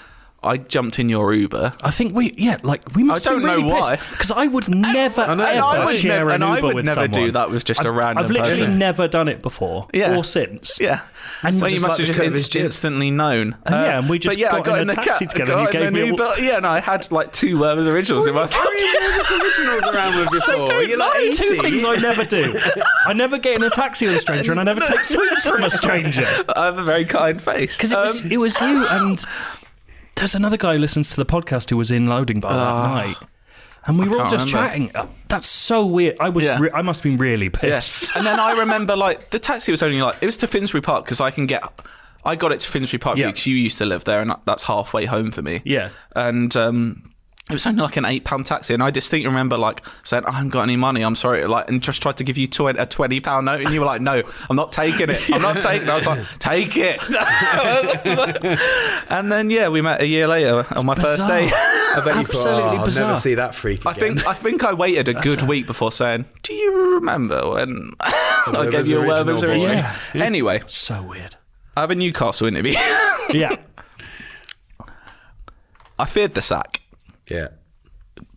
I jumped in your Uber. I think we must I don't be really know why. because I would never ever share an Uber with someone. do that with just a random I've literally person. never done it before or since. Yeah. And so just you must like have the just Curtis Jim. instantly known. Yeah, and we just but yeah, got in a taxi together and you gave me a... Uber. Yeah, no, I had like 2 Werther's originals in my car. How are you moving originals around with before? So You're like 80. two things I never do. I never get in a taxi with a stranger, and I never take sweets from a stranger. I have a very kind face. Because it was you and there's another guy who listens to the podcast who was in Loading Bar that night. And we were all just remember. chatting. Oh, that's so weird. I must have been really pissed. Yes. And then I remember like the taxi was only like, it was to Finsbury Park because I got it to Finsbury Park because you used to live there and that's halfway home for me. Yeah. And it was only like an £8 taxi, and I distinctly remember like saying, "I haven't got any money. I'm sorry," like, and just tried to give you a £20 note, and you were like, "No, I'm not taking it. I'm not taking it." I was like, "Take it." And then we met a year later on my first day. I bet you Absolutely thought, bizarre. I'll never see that freak again. I think I waited a good week before saying, "Do you remember when I gave you a Werther's original?" Yeah. Anyway, So weird. I have a Newcastle interview. Yeah. I feared the sack. Yeah.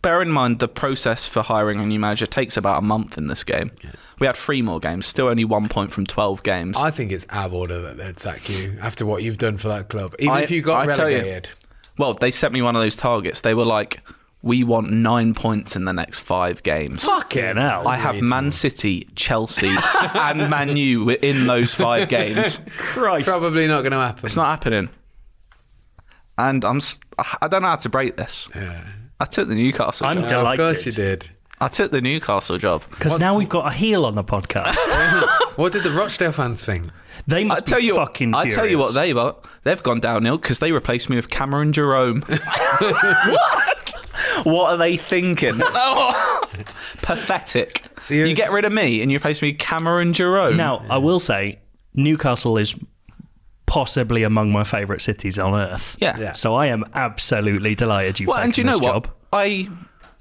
Bear in mind, the process for hiring a new manager takes about a month in this game. Yeah. We had 3 more games, still only 1 point from 12 games. I think it's out of order that they'd sack you after what you've done for that club. Even if you got relegated. Well, they set me one of those targets. They were like, we want 9 points in the next 5 games. Fucking hell. I have Man City, Chelsea, and Man U in those 5 games. Christ. Probably not going to happen. It's not happening. And I don't know how to break this. Yeah. I took the Newcastle I'm job. delighted. Of course you did. I took the Newcastle job. Because now we've got a heel on the podcast. What did the Rochdale fans think? They must be fucking furious. I tell you what they've got. They've gone downhill because they replaced me with Cameron Jerome. What are they thinking? Pathetic. You get rid of me and you replace me with Cameron Jerome. Now, I will say, Newcastle is possibly among my favourite cities on earth. Yeah. So I am absolutely delighted you've taken and do you know this job. what?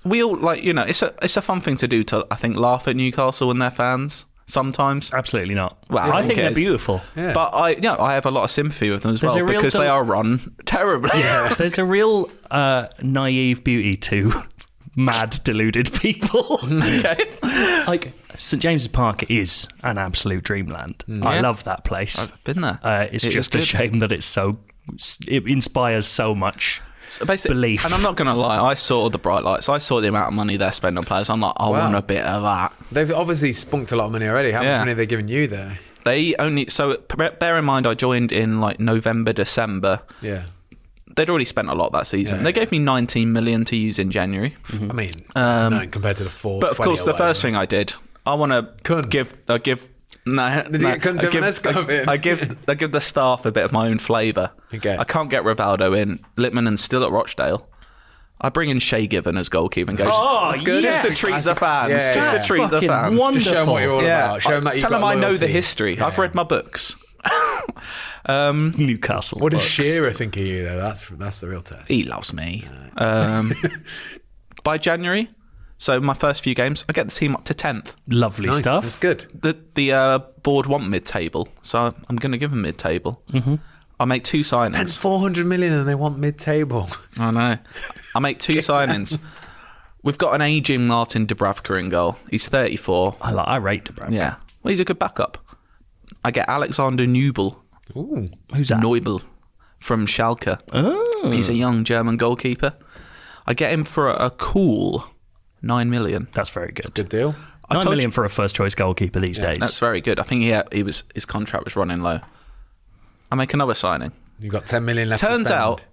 We all it's a fun thing to do to, I think, laugh at Newcastle and their fans sometimes. Absolutely not. Well, I think they're beautiful. Yeah. But I have a lot of sympathy with them as well because they are run terribly. Yeah. There's a real naive beauty to mad, deluded people. Okay. Like, St James's Park is an absolute dreamland. I love that place. I've been there. It's just a shame that it inspires so much belief. And I'm not going to lie, I saw the bright lights. I saw the amount of money they're spending on players. I'm like, I want a bit of that. They've obviously spunked a lot of money already. How much money are they giving you there? They only... So bear in mind, I joined in like November, December. Yeah. They'd already spent a lot that season. Yeah. they gave me 19 million to use in January. I mean, it's nothing compared to the 4. But of course, the first thing I did, I want to give... I give the staff a bit of my own flavour. Okay. I can't get Rivaldo in. Littmanen's still at Rochdale. I bring in Shea Given as goalkeeper and go, just to treat the fans. Yeah, just to treat the fans. Wonderful. Just show them what you're all about. Show them that Tell them I know the history. I've read my books. Newcastle. What does books. Shearer think of you, though? That's the real test. He loves me. By January, so my first few games, I get the team up to 10th. Lovely Nice. stuff. That's good. The board want mid-table, so I'm going to give them mid-table. Mm-hmm. I'll make 2 signings. Spent 400 million and they want mid-table. I know. I'll make 2 signings. We've got an ageing Martin Dubravka in goal. He's 34. I rate Dubravka. Yeah. Well, he's a good backup. I get Alexander Nubel. Ooh. Who's that? Neubel from Schalke. Oh. He's a young German goalkeeper. I get him for a cool 9 million. That's very good. Good deal. 9 million for a first-choice goalkeeper these days. That's very good. I think his contract was running low. I make another signing. You've got 10 million left Turns to spend.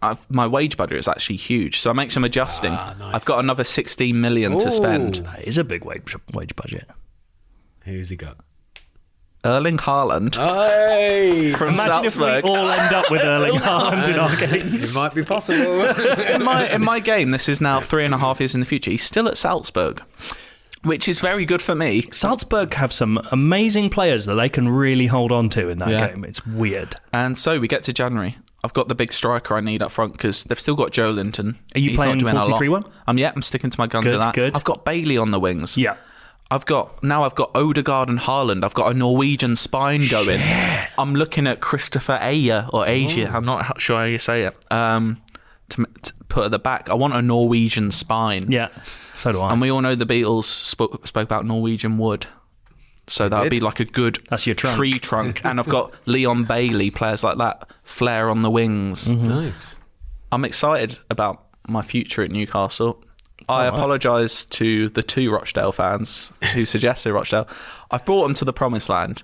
out my wage budget is actually huge, so I make some adjusting. Nice. I've got another 16 million to spend. That is a big wage budget. Who's he got? Erling Haaland Hey! from Imagine Salzburg. if we all end up with Erling Haaland in our games. It might be possible. in my game, this is now 3.5 years in the future. He's still at Salzburg, which is very good for me. Salzburg have some amazing players that they can really hold on to in that game. It's weird. And so we get to January. I've got the big striker I need up front because they've still got Joe Linton. Are you playing 4-3-1? I'm sticking to my guns with that. Good. I've got Bailey on the wings. Yeah. I've got Odegaard and Haaland. I've got a Norwegian spine going. I'm looking at Christopher Ayer or Asia. I'm not sure how you say it. To put at the back. I want a Norwegian spine. Yeah. So do I. And we all know the Beatles spoke about Norwegian wood. So that would be like a good That's your trunk. tree trunk. And I've got Leon Bailey, players like that. Flair on the wings. Nice. I'm excited about my future at Newcastle. I apologise to the 2 Rochdale fans who suggested Rochdale. I've brought them to the promised land.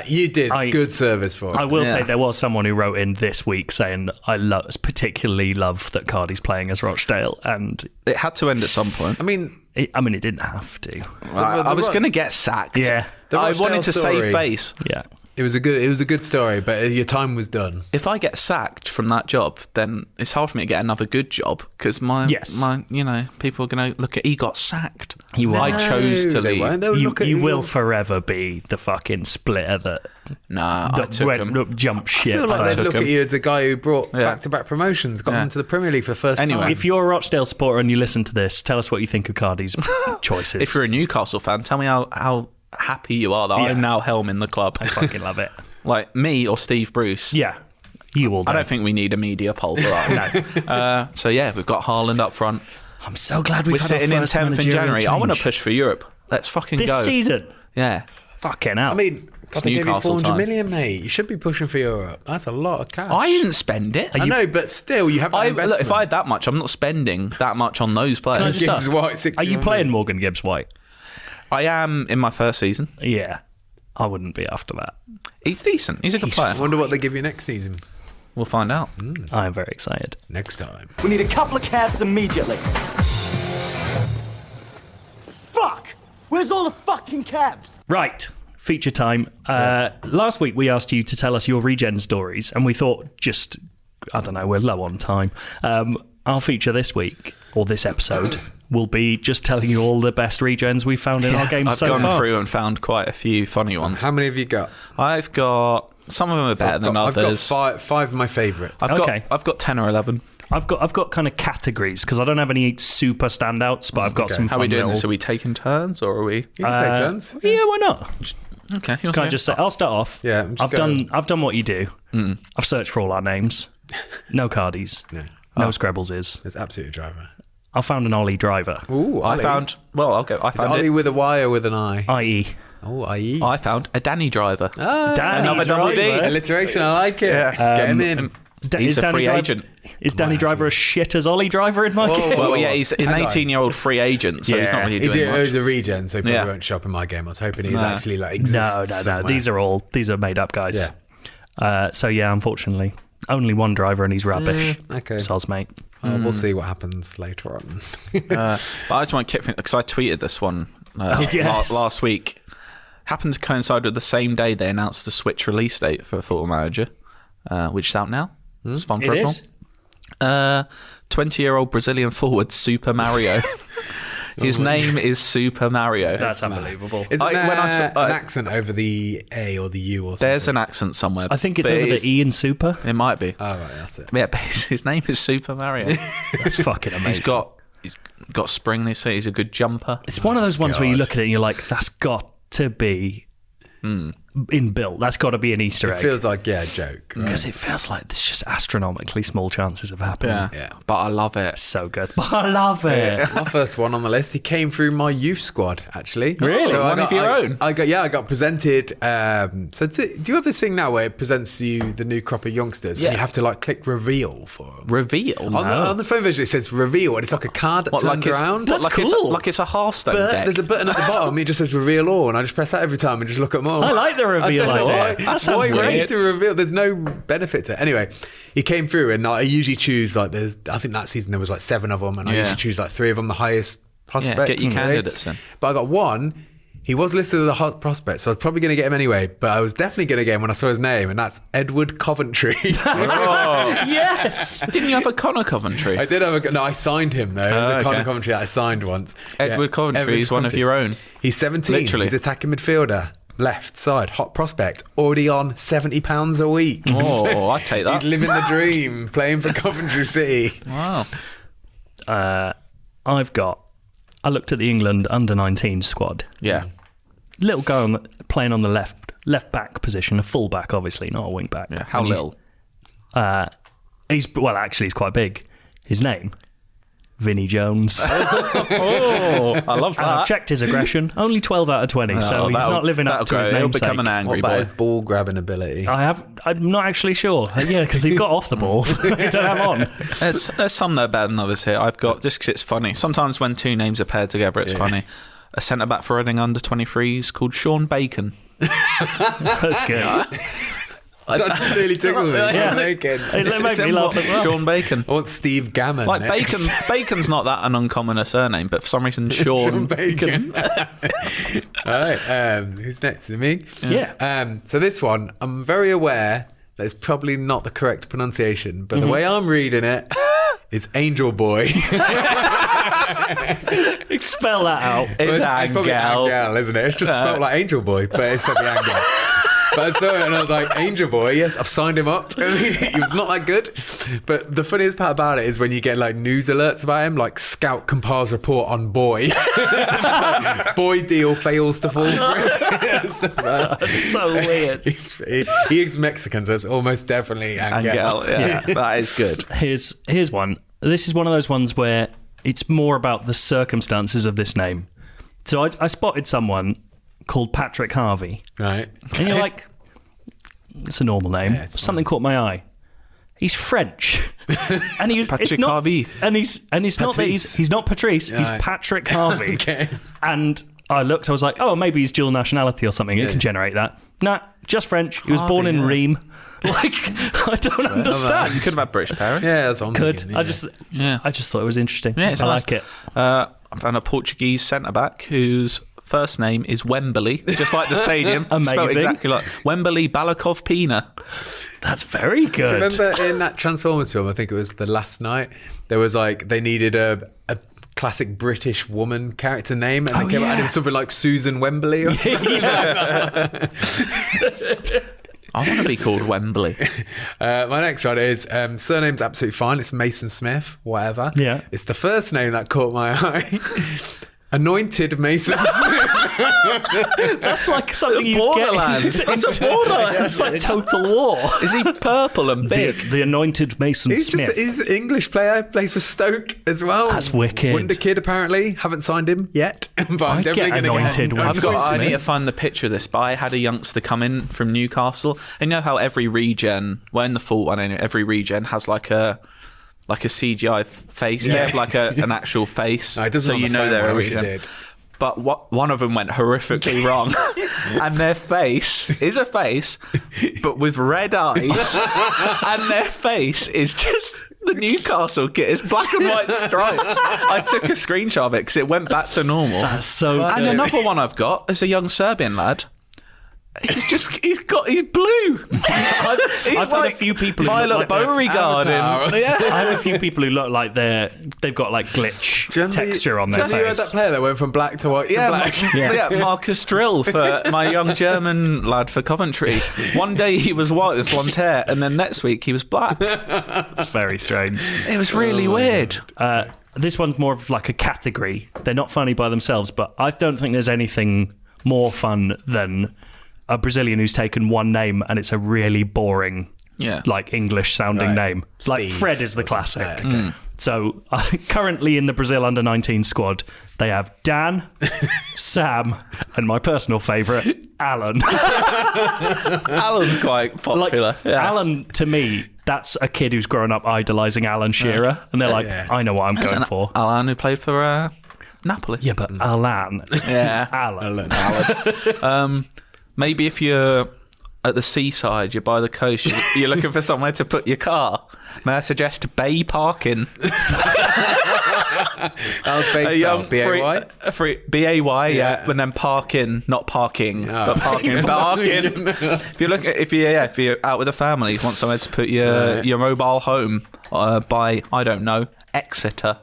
You did good service for it. I will say there was someone who wrote in this week saying, I particularly love that Cardy's playing as Rochdale. And It had to end at some point. I mean, it didn't have to. I was going to get sacked. Yeah. I Rochdale wanted to story. save face. Yeah. it was a good story, but your time was done. If I get sacked from that job, then it's hard for me to get another good job because people are going to look at he got sacked. I chose to they leave. won't. They'll look at You will forever be the fucking splitter I took him. jump ship. I feel like they took look at him. you as the guy who brought Yeah. back-to-back promotions, got Yeah. them to the Premier League for the first Anyway, time. If you're a Rochdale supporter and you listen to this, tell us what you think of Cardy's choices. If you're a Newcastle fan, tell me how happy you are that I'm now helming the club. I fucking love it. Like me or Steve Bruce. Yeah, you will. I don't think we need a media poll for that. No. So yeah, we've got Haaland up front. I'm so glad we've We're had sitting our in first 10th in managerial January. I want to change. push for Europe. Let's fucking This go. season. Yeah. Fucking hell. I mean, God, they gave you Newcastle 400 time. million, mate. You should be pushing for Europe. That's a lot of cash. I didn't spend it. I know, but still, you have that investment. Look, if I had that much, I'm not spending that much on those Can I players. just Gibbs ask, White, 60 are you million. playing Morgan Gibbs White? I am in my first season. Yeah, I wouldn't be after that. He's decent. He's a good player. I wonder what they give you next season. We'll find out. I'm very excited. Next time. We need a couple of cabs immediately. Fuck! Where's all the fucking cabs? Right, feature time. Last week we asked you to tell us your regen stories, and we thought we're low on time. Our feature this week or this episode, will be just telling you all the best regens we've found in our games so far. I've gone through and found quite a few funny ones. How many have you got? I've got... Some of them are better than others. I've got five of my favourites. I've got 10 or 11. I've got kind of categories because I don't have any super standouts, but I've got some. How are we doing this? Are we taking turns or are we? You can take turns. Yeah, why not? Okay. Can I just say? I'll start off. Yeah, I've done what you do. I've searched for all our names. No Cardys. No Scrabbles. There's absolutely a driver. I found an Ollie driver. Ooh, Ollie. I found Ollie with a Y or with an I? I.e. Oh, I.e. I found a Danny driver. Danny another double D. Alliteration, I like it. Yeah. Get him in. He's a free agent. Is Danny Driver as shit as Ollie Driver in my game? Well, yeah, he's an 18-year-old free agent, so he's not really doing much. He's a regen, so he probably won't show up in my game. I was hoping he's actually exists No. These are made up guys. Yeah. So unfortunately, only one driver and he's rubbish. Okay. Soz, mate. We'll see what happens later on. But I just want to kick because I tweeted this one last week. Happened to coincide with the same day they announced the Switch release date for Football Manager, which is out now. It's fun for everyone. 20-year-old Brazilian forward Super Mario. His name is Super Mario. That's unbelievable. Isn't there an accent over the A or the U or something? There's an accent somewhere. I think it's over the E in Super. It might be. Oh, right, that's it. Yeah, but his name is Super Mario. That's fucking amazing. He's got spring in his feet. He's a good jumper. It's one of those ones where you look at it and you're like, that's got to be inbuilt. That's got to be an Easter egg. It feels like a joke. Because it feels like there's just astronomically small chances of happening. Yeah. But I love it. So good. But I love it. My first one on the list, he came through my youth squad, actually. Really? So One of your own? I got presented. So do you have this thing now where it presents you the new crop of youngsters and you have to click reveal for them? Reveal? On the phone version, it says reveal, and it's like a card that turns around. That's cool. Like it's a Hearthstone But deck. there's a button at the bottom. It just says reveal all, and I just press that every time and just look at them all. I like the reveal idea. That sounds why weird. to reveal? There's no benefit to it. Anyway, he came through, and I usually choose I think that season there was 7 of them, and I usually choose 3 of them, the highest prospects. Yeah, get your candidates in. But I got one. He was listed as a hot prospect, so I was probably going to get him anyway. But I was definitely going to get him when I saw his name, and that's Edward Coventry. Yes. Didn't you have a Connor Coventry? I did have no, I signed him though. There's a Connor Coventry that I signed once. Edward Coventry is one of your own. He's 17. Literally. He's attacking midfielder. Left side, hot prospect, already on £70 a week. Oh, I'd take that. He's living the dream, playing for Coventry City. Wow. I looked at the England under-19 squad. Yeah. Little guy playing on the left back position, a full back, obviously, not a wing back. Yeah. How little? He's quite big. His name, Vinnie Jones. Oh, I love that. And I've checked his aggression, only 12 out of 20, so he's not living up to his He'll namesake. become an angry What about boy. his ball grabbing ability? I'm not actually sure. Yeah, because they've got off the ball. They don't have on. There's some that are better than others here. I've got, just because it's funny, sometimes when 2 names are paired together, it's funny. A centre-back for Reading under-23s called Sean Bacon. That's good. That really tickled me. Yeah. Bacon. It made me laugh as well. Sean Bacon. I want Steve Gammon. Like next. Bacon's not that an uncommon a surname, but for some reason Sean Bacon. All right. Who's next? Is it me? Yeah. So this one, I'm very aware that it's probably not the correct pronunciation, but the way I'm reading it is Angel Boy. Spell that out. It's probably Angel, isn't it? It's just spelled like Angel Boy, but it's probably Angel. But I saw it and I was like, Angel Boy, yes, I've signed him up. He was not that good. But the funniest part about it is when you get news alerts about him, like Scout compiles report on Boy. Boy deal fails to fall through. That's so weird. He is Mexican, so it's almost definitely Angel. Yeah, that is good. Here's one. This is one of those ones where it's more about the circumstances of this name. So I spotted someone called Patrick Harvey. Right. And you're like, it's a normal name. Yeah, Something caught my eye. He's French. And Patrick Harvey. And it's not that he's not Patrice, he's Patrick Harvey. Okay. And I looked, I was like, oh, maybe he's dual nationality or something. It can generate that. Nah, just French. He was born in Reims. I don't understand. You could have had British parents. Yeah, that's on. Could. I just thought it was interesting. Yeah, it's I nice. like it. I found a Portuguese centre-back whose first name is Wembley, just like the stadium. Amazing. Spelled exactly like Wembley Balakov Pina. That's very good. Do you remember in that Transformers film, I think it was The Last Night, there was like, they needed a classic British woman character name, and they came out and it was something like Susan Wembley or something like that. I want to be called Wembley. My next one is surname's absolutely fine. It's Mason Smith, whatever. Yeah. It's the first name that caught my eye. Anointed Mason Smith. That's like something you Borderlands. get. That's a Borderlands. It's like Total War. Is he purple and big? The anointed Mason Smith. He's an English player, plays for Stoke as well. That's wicked. Wonder Kid, apparently. Haven't signed him yet. But I'm definitely get going to anointed get him. Mason I need to Smith. find the picture of this, but I had a youngster come in from Newcastle. And you know how every regen, well, in the full one, every regen has like a CGI face. They have like an actual face. No, it doesn't so on you the know phone, they're I wish it regen. did. But one of them went horrifically wrong. And their face is a face, but with red eyes. And their face is just the Newcastle kit. It's black and white stripes. I took a screenshot of it because it went back to normal. That's so good. And another one I've got is a young Serbian lad. He's blue. I've had a few people who look Violet like they're Beauregard. I have a few people who look like they've got like glitch texture on their Have you heard that face. player that went from black to white to black? Marcus Drill for my young German lad for Coventry. One day he was white with blonde hair, and then next week he was black. It's very strange. It was really weird. This one's more of like a category. They're not funny by themselves, but I don't think there's anything more fun than a Brazilian who's taken one name and it's a really boring, like English sounding name. Like Steve Fred is the or classic. something. Okay. So currently in the Brazil under-19 squad, they have Dan, Sam, and my personal favourite, Alan. Alan's quite popular. Alan, to me, that's a kid who's grown up idolising Alan Shearer, and they're like, I know what I'm going for. Alan, who played for Napoli. Yeah, but Alan. Yeah. Alan. Maybe if you're at the seaside, you're by the coast, you're looking for somewhere to put your car. May I suggest bay parking? How's Bay spelled? B-A-Y? B-A-Y, yeah. And then parking, not parking, but parking. If you're out with a family, you want somewhere to put your mobile home by, I don't know, Exeter.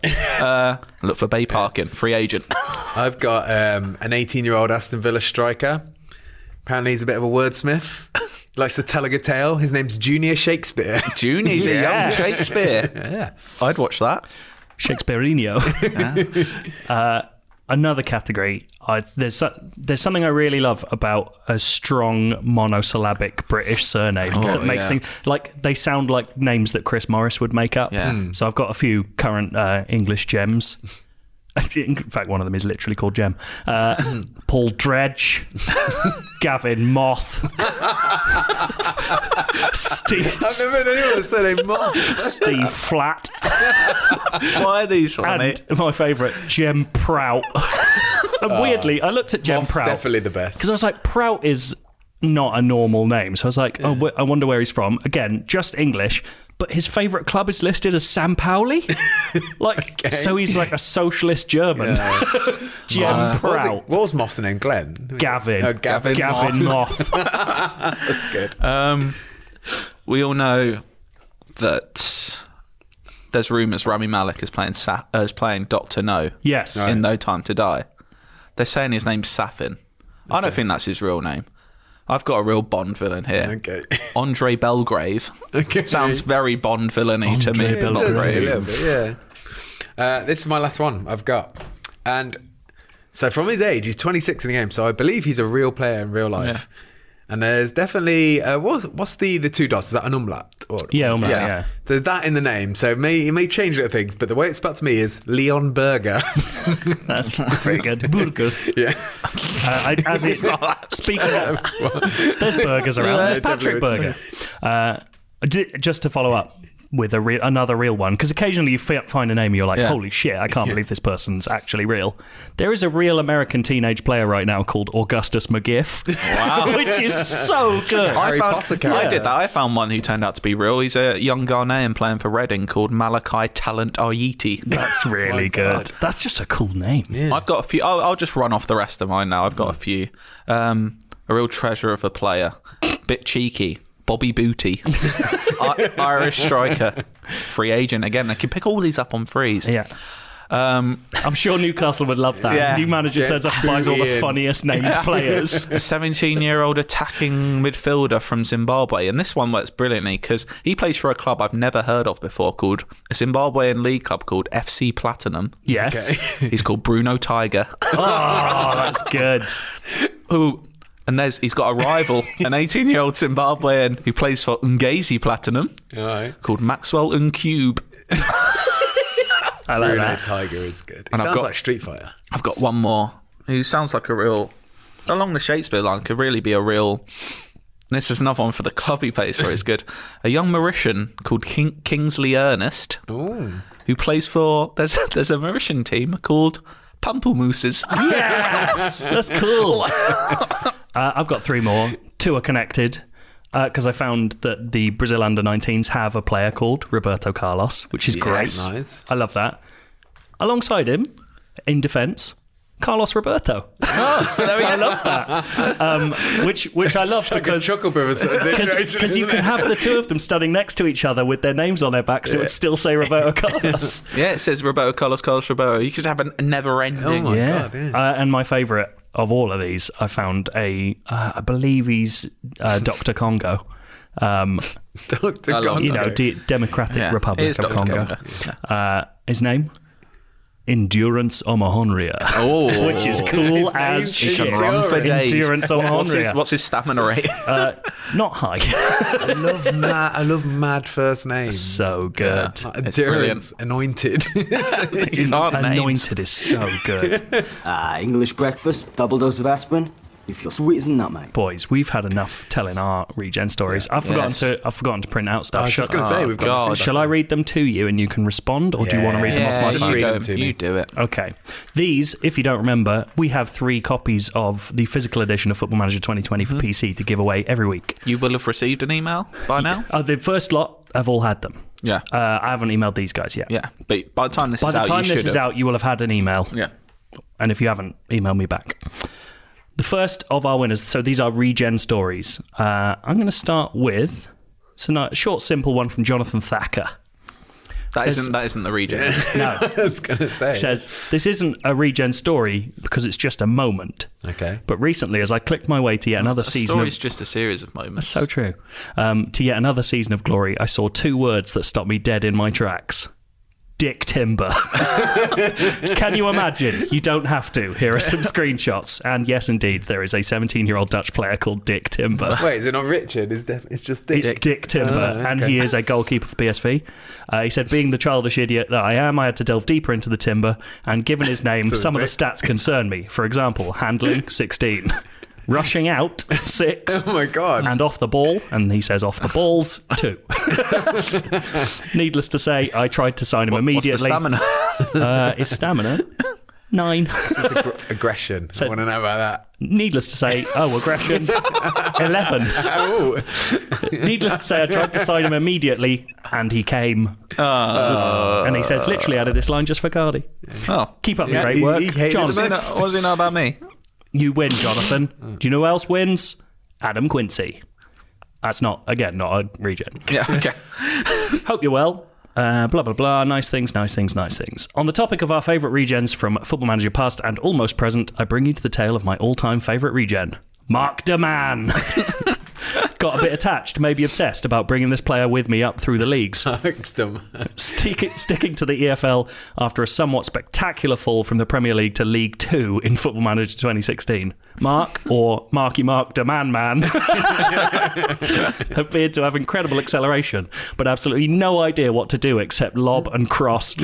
Look for bay parking, free agent. I've got an 18-year-old Aston Villa striker. Apparently he's a bit of a wordsmith. Likes to tell a good tale. His name's Junior Shakespeare. Junior's a young Shakespeare. Yeah. I'd watch that. Shakespeareano. Another category. There's something I really love about a strong monosyllabic British surname that makes things like they sound like names that Chris Morris would make up. Yeah. So I've got a few current English gems. In fact, one of them is literally called Gem. Paul Dredge, Gavin Moth, Steve. I've never heard anyone say name Moth. Steve Flat. Why are these funny? And my favourite, Jem Prout. And weirdly, I looked at Jem Moth's Prout. definitely the best. Because I was like, Prout is not a normal name. So I was like, I wonder where he's from. Again, just English. But his favourite club is listed as San Pauli. So he's like a socialist German. Jem Prout. What was Moth's name? Glenn? Gavin. Gavin Moth. That's good. We all know that there's rumours Rami Malek is playing Dr. No. Yes. In No Time to Die. They're saying his name's Safin. I don't think that's his real name. I've got a real Bond villain here. Okay. Andre Belgrave. Okay. Sounds very Bond villainy to me. Andre Belgrave. A little bit, yeah. This is my last one I've got. And so from his age, he's 26 in the game, so I believe he's a real player in real life. Yeah. And there's definitely what's the two dots? Is that an umlaut? Umlaut, yeah. There's that in the name, so it may change little things, but the way it's spelled to me is Leon Berger. That's pretty good. Burger. Yeah. Speaking of, there's burgers around. There's Patrick Burger. Just to follow up, with another real one, because occasionally you find a name and you're like, holy shit, I can't believe this person's actually real. There is a real American teenage player right now called Augustus McGiff. Wow. Which is so good. Harry Potter character. I did that. I found one who turned out to be real. He's a young Ghanaian playing for Reading called Malachi Talent Ayiti. That's really good. That's just a cool name. Yeah. I've got a few. I'll just run off the rest of mine now. I've got a few. A real treasure of a player. Bit cheeky. Bobby Booty. Irish striker. Free agent. Again, they can pick all these up on frees. Yeah. I'm sure Newcastle would love that. Yeah. New manager turns up and buys all the funniest named players. A 17-year-old attacking midfielder from Zimbabwe. And this one works brilliantly because he plays for a club I've never heard of before, called a Zimbabwean league club called FC Platinum. Yes. Okay. He's called Bruno Tiger. Oh, that's good. And he's got a rival, an 18-year-old Zimbabwean who plays for Ngezi Platinum, called Maxwell Uncube. I like Bruno that. Tiger is good. And Sounds like Street Fighter. I've got one more who sounds like a real, along the Shakespeare line, could really be a real. This is another one for the club he plays for. It's good. A young Mauritian called Kingsley Ernest, who plays for. There's a Mauritian team called Pamplemooses. Yes, that's cool. I've got 3 more. 2 are connected. Because I found that the Brazil under-19s have a player called Roberto Carlos, which is great. Nice. I love that. Alongside him, in defence, Carlos Roberto. Oh, there we go. I love that. Which I love because you can have the two of them standing next to each other with their names on their backs, so it would still say Roberto Carlos. Yeah, it says Roberto Carlos Roberto. You could have a never-ending. Oh my God, yeah. And my favourite of all of these, I found I believe he's Dr. Congo. Dr. Congo. Democratic Republic of Congo. Yeah. His name? Endurance Omohonria. Which is cool as He shit. can run for days. Endurance Omohonria. What's his stamina rate? Not high. I love mad first names. So good. Like Endurance, Anointed. These aren't Anointed names. is so good. English breakfast, double dose of aspirin. You feel sweet as a nutmeg. Boys, we've had enough telling our regen stories. I've forgotten to print out stuff. I was just going to say, we've got Shall I read them to you and you can respond, or do you want to read them off my just phone? read them to me. You do it. Okay. These, if you don't remember, we have 3 copies of the physical edition of Football Manager 2020 for PC to give away every week. You will have received an email by now? The first lot have all had them. Yeah. I haven't emailed these guys yet. Yeah. But by the time this is out, you will have had an email. Yeah. And if you haven't, email me back. The first of our winners, so these are regen stories. I'm going to start with a short, simple one from Jonathan Thacker. That isn't the regen. No. I was going to say. It says, this isn't a regen story because it's just a moment. Okay. But recently, as I clicked my way to yet another season story's just a series of moments. So true. To yet another season of glory, I saw 2 words that stopped me dead in my tracks. Dick Timber. Can you imagine? You don't have to. Here are some screenshots. And yes, indeed, there is a 17-year-old Dutch player called Dick Timber. Wait, is it not Richard? It's just Dick. It's Dick Timber, and he is a goalkeeper for PSV. He said, being the childish idiot that I am, I had to delve deeper into the timber, and given his name, some of the stats concern me. For example, handling, 16. Rushing out, 6. Oh my God. And off the ball, and he says off the balls, 2. Needless to say, I tried to sign him immediately. What's the stamina? His stamina? 9. It's just aggression. I want to know about that. Needless to say, aggression, 11. Oh. Needless to say, I tried to sign him immediately, and he came. And he says, literally added this line just for Cardy. Oh. Keep up the great work. John, What does he know about me? you win, Jonathan. Do you know who else wins? Adam Quincy. That's not a regen. Yeah, okay. Hope you're well. Blah, blah, blah. Nice things. On the topic of our favourite regens from Football Manager past and almost present, I bring you to the tale of my all-time favourite regen, Mark de Man. Got a bit attached, maybe obsessed about bringing this player with me up through the leagues. Sticking to the EFL after a somewhat spectacular fall from the Premier League to League 2 in Football Manager 2016. Mark, or Marky Mark de Man, appeared to have incredible acceleration, but absolutely no idea what to do except lob and cross.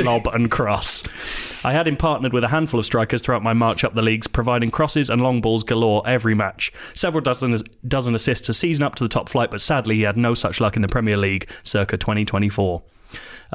I had him partnered with a handful of strikers throughout my march up the leagues, providing crosses and long balls galore every match. Several dozen assists a season up to the top flight, but sadly he had no such luck in the Premier League circa 2024.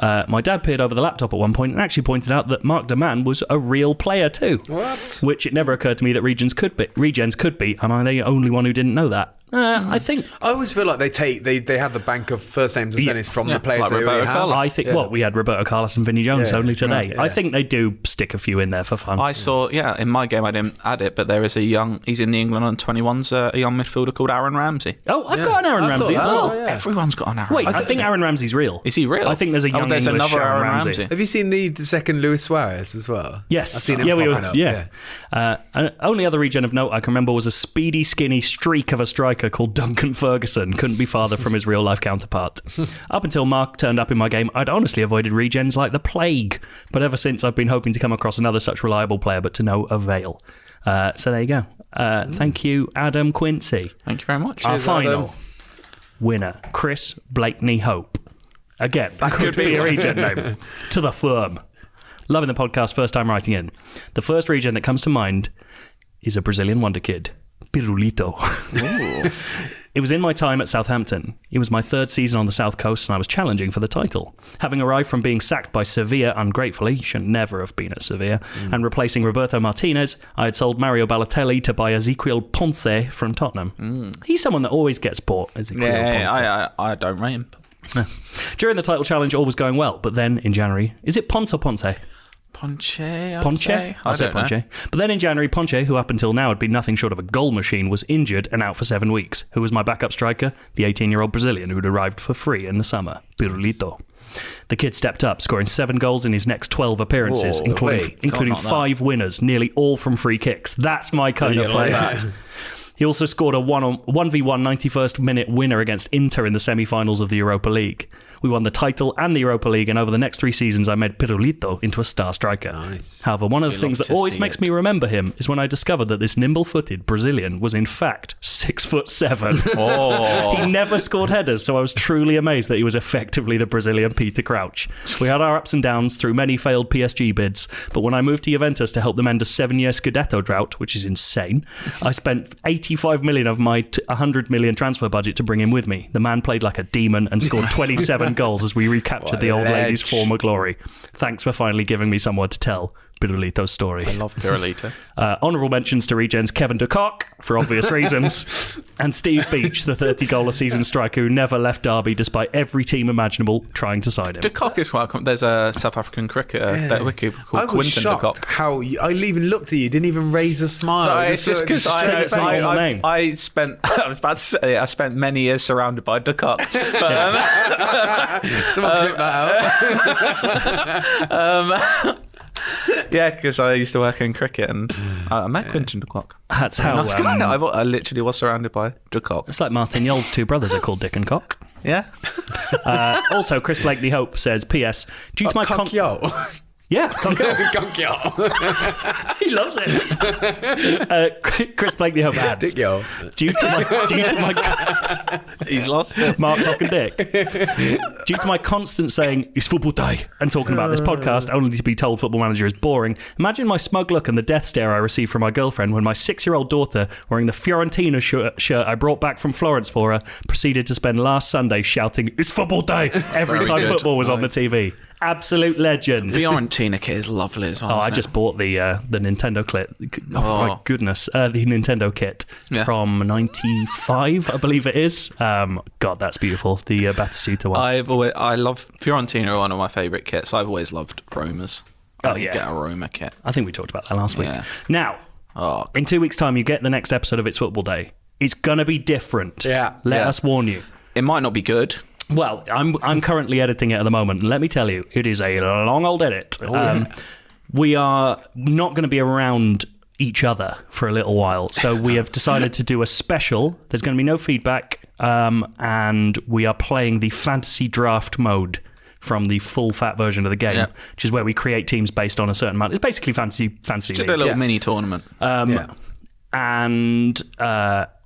My dad peered over the laptop at one point and actually pointed out that Mark Deman was a real player too. What? Which it never occurred to me that regens could be. Am I the only one who didn't know that? I think I always feel like they have the bank of first names and surnames from the players like they already Roberto have. Carlos. I think we had Roberto Carlos and Vinnie Jones only today. Right, yeah. I think they do stick a few in there for fun. I saw, in my game I didn't add it, but there is he's in the England under-21s, a young midfielder called Aaron Ramsey. Oh, I've got an Aaron Ramsey as well. Everyone's got an Aaron Wait, Ramsey. I think Aaron Ramsey's real. Is he real? I think there's a young there's English another Aaron Aaron Ramsey. Have you seen the second Luis Suarez as well? Yes. I've seen him popping up. Only other regen of note I can remember was a speedy, skinny streak of a striker called Duncan Ferguson. Couldn't be farther from his real-life counterpart. Up until Mark turned up in my game, I'd honestly avoided regens like the plague. But ever since, I've been hoping to come across another such reliable player, but to no avail. So there you go. Thank you, Adam Quincy. Thank you very much. Our Cheers, final Adam. winner, Chris Blakeney Hope. Again, that could be a regen name. To the firm. Loving the podcast, first time writing in. The first regen that comes to mind is a Brazilian wonder kid, Pirulito. It was in my time at Southampton. It was my third season on the South Coast and I was challenging for the title. Having arrived from being sacked by Sevilla ungratefully, should never have been at Sevilla, and replacing Roberto Martinez, I had sold Mario Balotelli to buy Ezequiel Ponce from Tottenham. He's someone that always gets bought, Ezequiel Ponce. I don't rate him. During the title challenge, all was going well, but then in January... Is it Ponce or Ponce? Ponce, Ponce? I'll say Ponce. But then in January, Ponce, who up until now had been nothing short of a goal machine, was injured and out for 7 weeks. Who was my backup striker? The 18-year-old Brazilian who'd arrived for free in the summer, Pirulito. The kid stepped up, scoring 7 goals in his next 12 appearances, including 5 winners, nearly all from free kicks. That's my kind of player. He also scored a 1v1 91st minute winner against Inter in the semi-finals of the Europa League. We won the title and the Europa League, and over the next 3 seasons I made Pirulito into a star striker. Nice. However, one of the things that always makes me remember him is when I discovered that this nimble-footed Brazilian was in fact 6'7". He never scored headers, so I was truly amazed that he was effectively the Brazilian Peter Crouch. We had our ups and downs through many failed PSG bids, but when I moved to Juventus to help them end a 7-year Scudetto drought, which is insane, I spent 85 million of my 100 million transfer budget to bring him with me. The man played like a demon and scored 27 goals as we recaptured the old lady's former glory. Thanks for finally giving me someone to tell Pirulito's story. I love Pirulito. Honourable mentions to regens Kevin de Kock, for obvious reasons, and Steve Beach, the 30-goal-a-season striker who never left Derby despite every team imaginable trying to sign him. De Kock is quite... There's a South African cricketer that wiki called I was Quinton de Kock. shocked how I even looked at you, didn't even raise a smile. So it's just because I spent I was about to say I spent many years surrounded by de Kock. But, Someone clip that out. yeah, because I used to work in cricket and I met Quinton de Kock. That's how... I literally was surrounded by de Kock. It's like Martin Yold's 2 brothers are called Dick and Cock. Yeah. Also, Chris Blakeney Hope says, P.S. Due to my... Yeah, Conkyo. He loves it. Chris Blakeney Hope adds, due to my He's lost it. Mark Cock and Dick. Due to my constant saying "It's football day" and talking about this podcast only to be told Football Manager is boring, imagine my smug look and the death stare I received from my girlfriend when my 6-year-old daughter, wearing the Fiorentina shirt I brought back from Florence for her, proceeded to spend last Sunday shouting "It's football day" every time football was on the TV. Absolute legend. Fiorentina kit is lovely as well. I just bought the Nintendo kit. Oh my goodness, the Nintendo kit from '95, I believe it is. God, that's beautiful. The Batasuta one. I love Fiorentina. One of my favourite kits. I've always loved Romas. Get a Roma kit. I think we talked about that last week. Yeah. Now, in 2 weeks' time, you get the next episode of It's Football Day. It's gonna be different. Let us warn you. It might not be good. Well, I'm currently editing it at the moment, and let me tell you, it is a long old edit. We are not going to be around each other for a little while, so we have decided to do a special. There's going to be no feedback, and we are playing the fantasy draft mode from the full fat version of the game, which is where we create teams based on a certain amount. It's basically fantasy league. A little mini tournament. And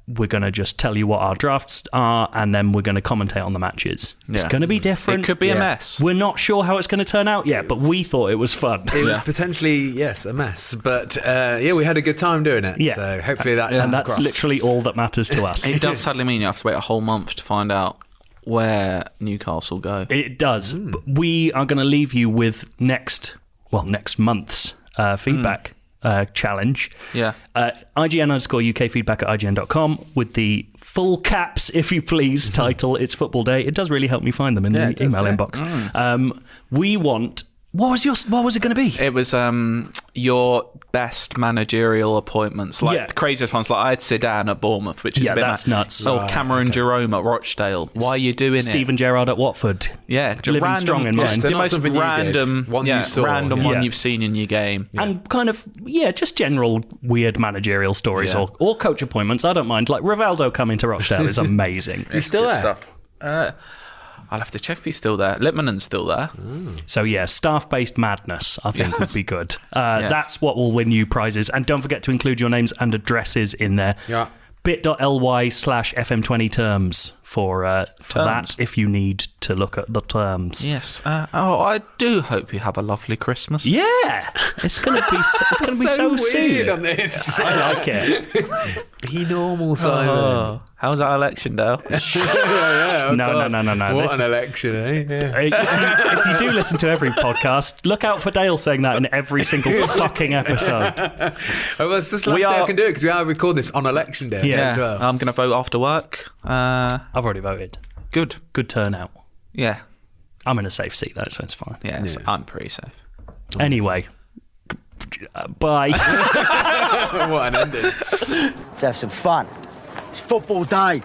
we're going to just tell you what our drafts are, and then we're going to commentate on the matches. It's going to be different. It could be a mess. We're not sure how it's going to turn out yet, but we thought it was fun. Potentially, yes, a mess. But we had a good time doing it. Yeah. So hopefully that and that's literally all that matters to us. It does sadly mean you have to wait a whole month to find out where Newcastle go. It does. But we are going to leave you with next month's feedback challenge. Yeah. IGN_UK feedback at IGN.com with the full caps, if you please, title. It's Football Day. It does really help me find them in the email inbox. We want... What was it going to be? It was your best managerial appointments, like the craziest ones. Like I had Zidane at Bournemouth, which is a bit that's nuts. Oh, Cameron Jerome at Rochdale. Why are you doing Steven Gerrard at Watford. Yeah, living strong in mind. The most random one you've seen in your game, and kind of just general weird managerial stories or coach appointments. I don't mind. Like Rivaldo coming to Rochdale is amazing. He's still there. Stuff. I'll have to check if he's still there. Lippmann's still there. So staff-based madness, I think, would be good. That's what will win you prizes. And don't forget to include your names and addresses in there. Yeah. bit.ly/FM20 terms for that if you need to look at the terms. Yes. I do hope you have a lovely Christmas. Yeah. It's going to be so soon. On this. I like it. Be normal, Simon. How's that election, Dale? No. What an election, eh? Yeah. If you do listen to every podcast, look out for Dale saying that in every single fucking episode. Well, it's this last day I can do it because we are recording this on election day as well. I'm going to vote after work. I've already voted. Good turnout. Yeah. I'm in a safe seat, though, so it's fine. Yeah. I'm pretty safe. Anyway. Bye. What an ending. Let's have some fun. It's Football Day.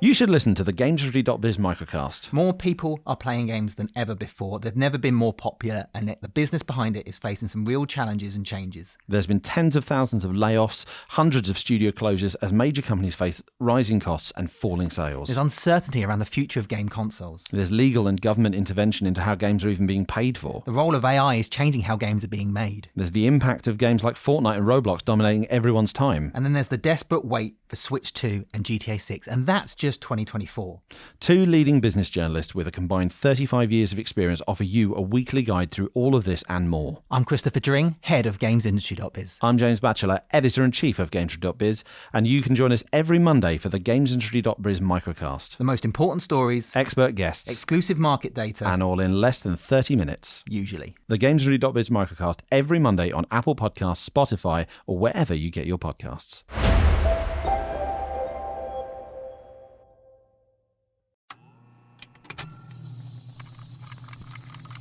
You should listen to the GamesIndustry.biz microcast. More people are playing games than ever before. They've never been more popular, and the business behind it is facing some real challenges and changes. There's been tens of thousands of layoffs, hundreds of studio closures as major companies face rising costs and falling sales. There's uncertainty around the future of game consoles. There's legal and government intervention into how games are even being paid for. The role of AI is changing how games are being made. There's the impact of games like Fortnite and Roblox dominating everyone's time. And then there's the desperate wait for Switch 2 and GTA 6, and that's just 2024. Two leading business journalists with a combined 35 years of experience offer you a weekly guide through all of this and more. I'm Christopher Dring, head of GamesIndustry.biz. I'm James Batchelor, editor-in-chief of GamesIndustry.biz, and you can join us every Monday for the GamesIndustry.biz microcast. The most important stories, expert guests, exclusive market data, and all in less than 30 minutes. Usually. The GamesIndustry.biz microcast every Monday on Apple Podcasts, Spotify, or wherever you get your podcasts.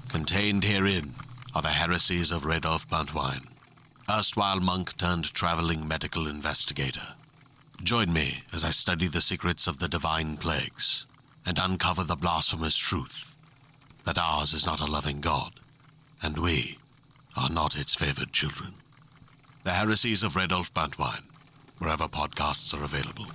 Contained herein are the heresies of Radolf Buntwine, erstwhile monk turned traveling medical investigator. Join me as I study the secrets of the divine plagues and uncover the blasphemous truth that ours is not a loving God, and we are not its favored children. The heresies of Radolf Buntwine, wherever podcasts are available.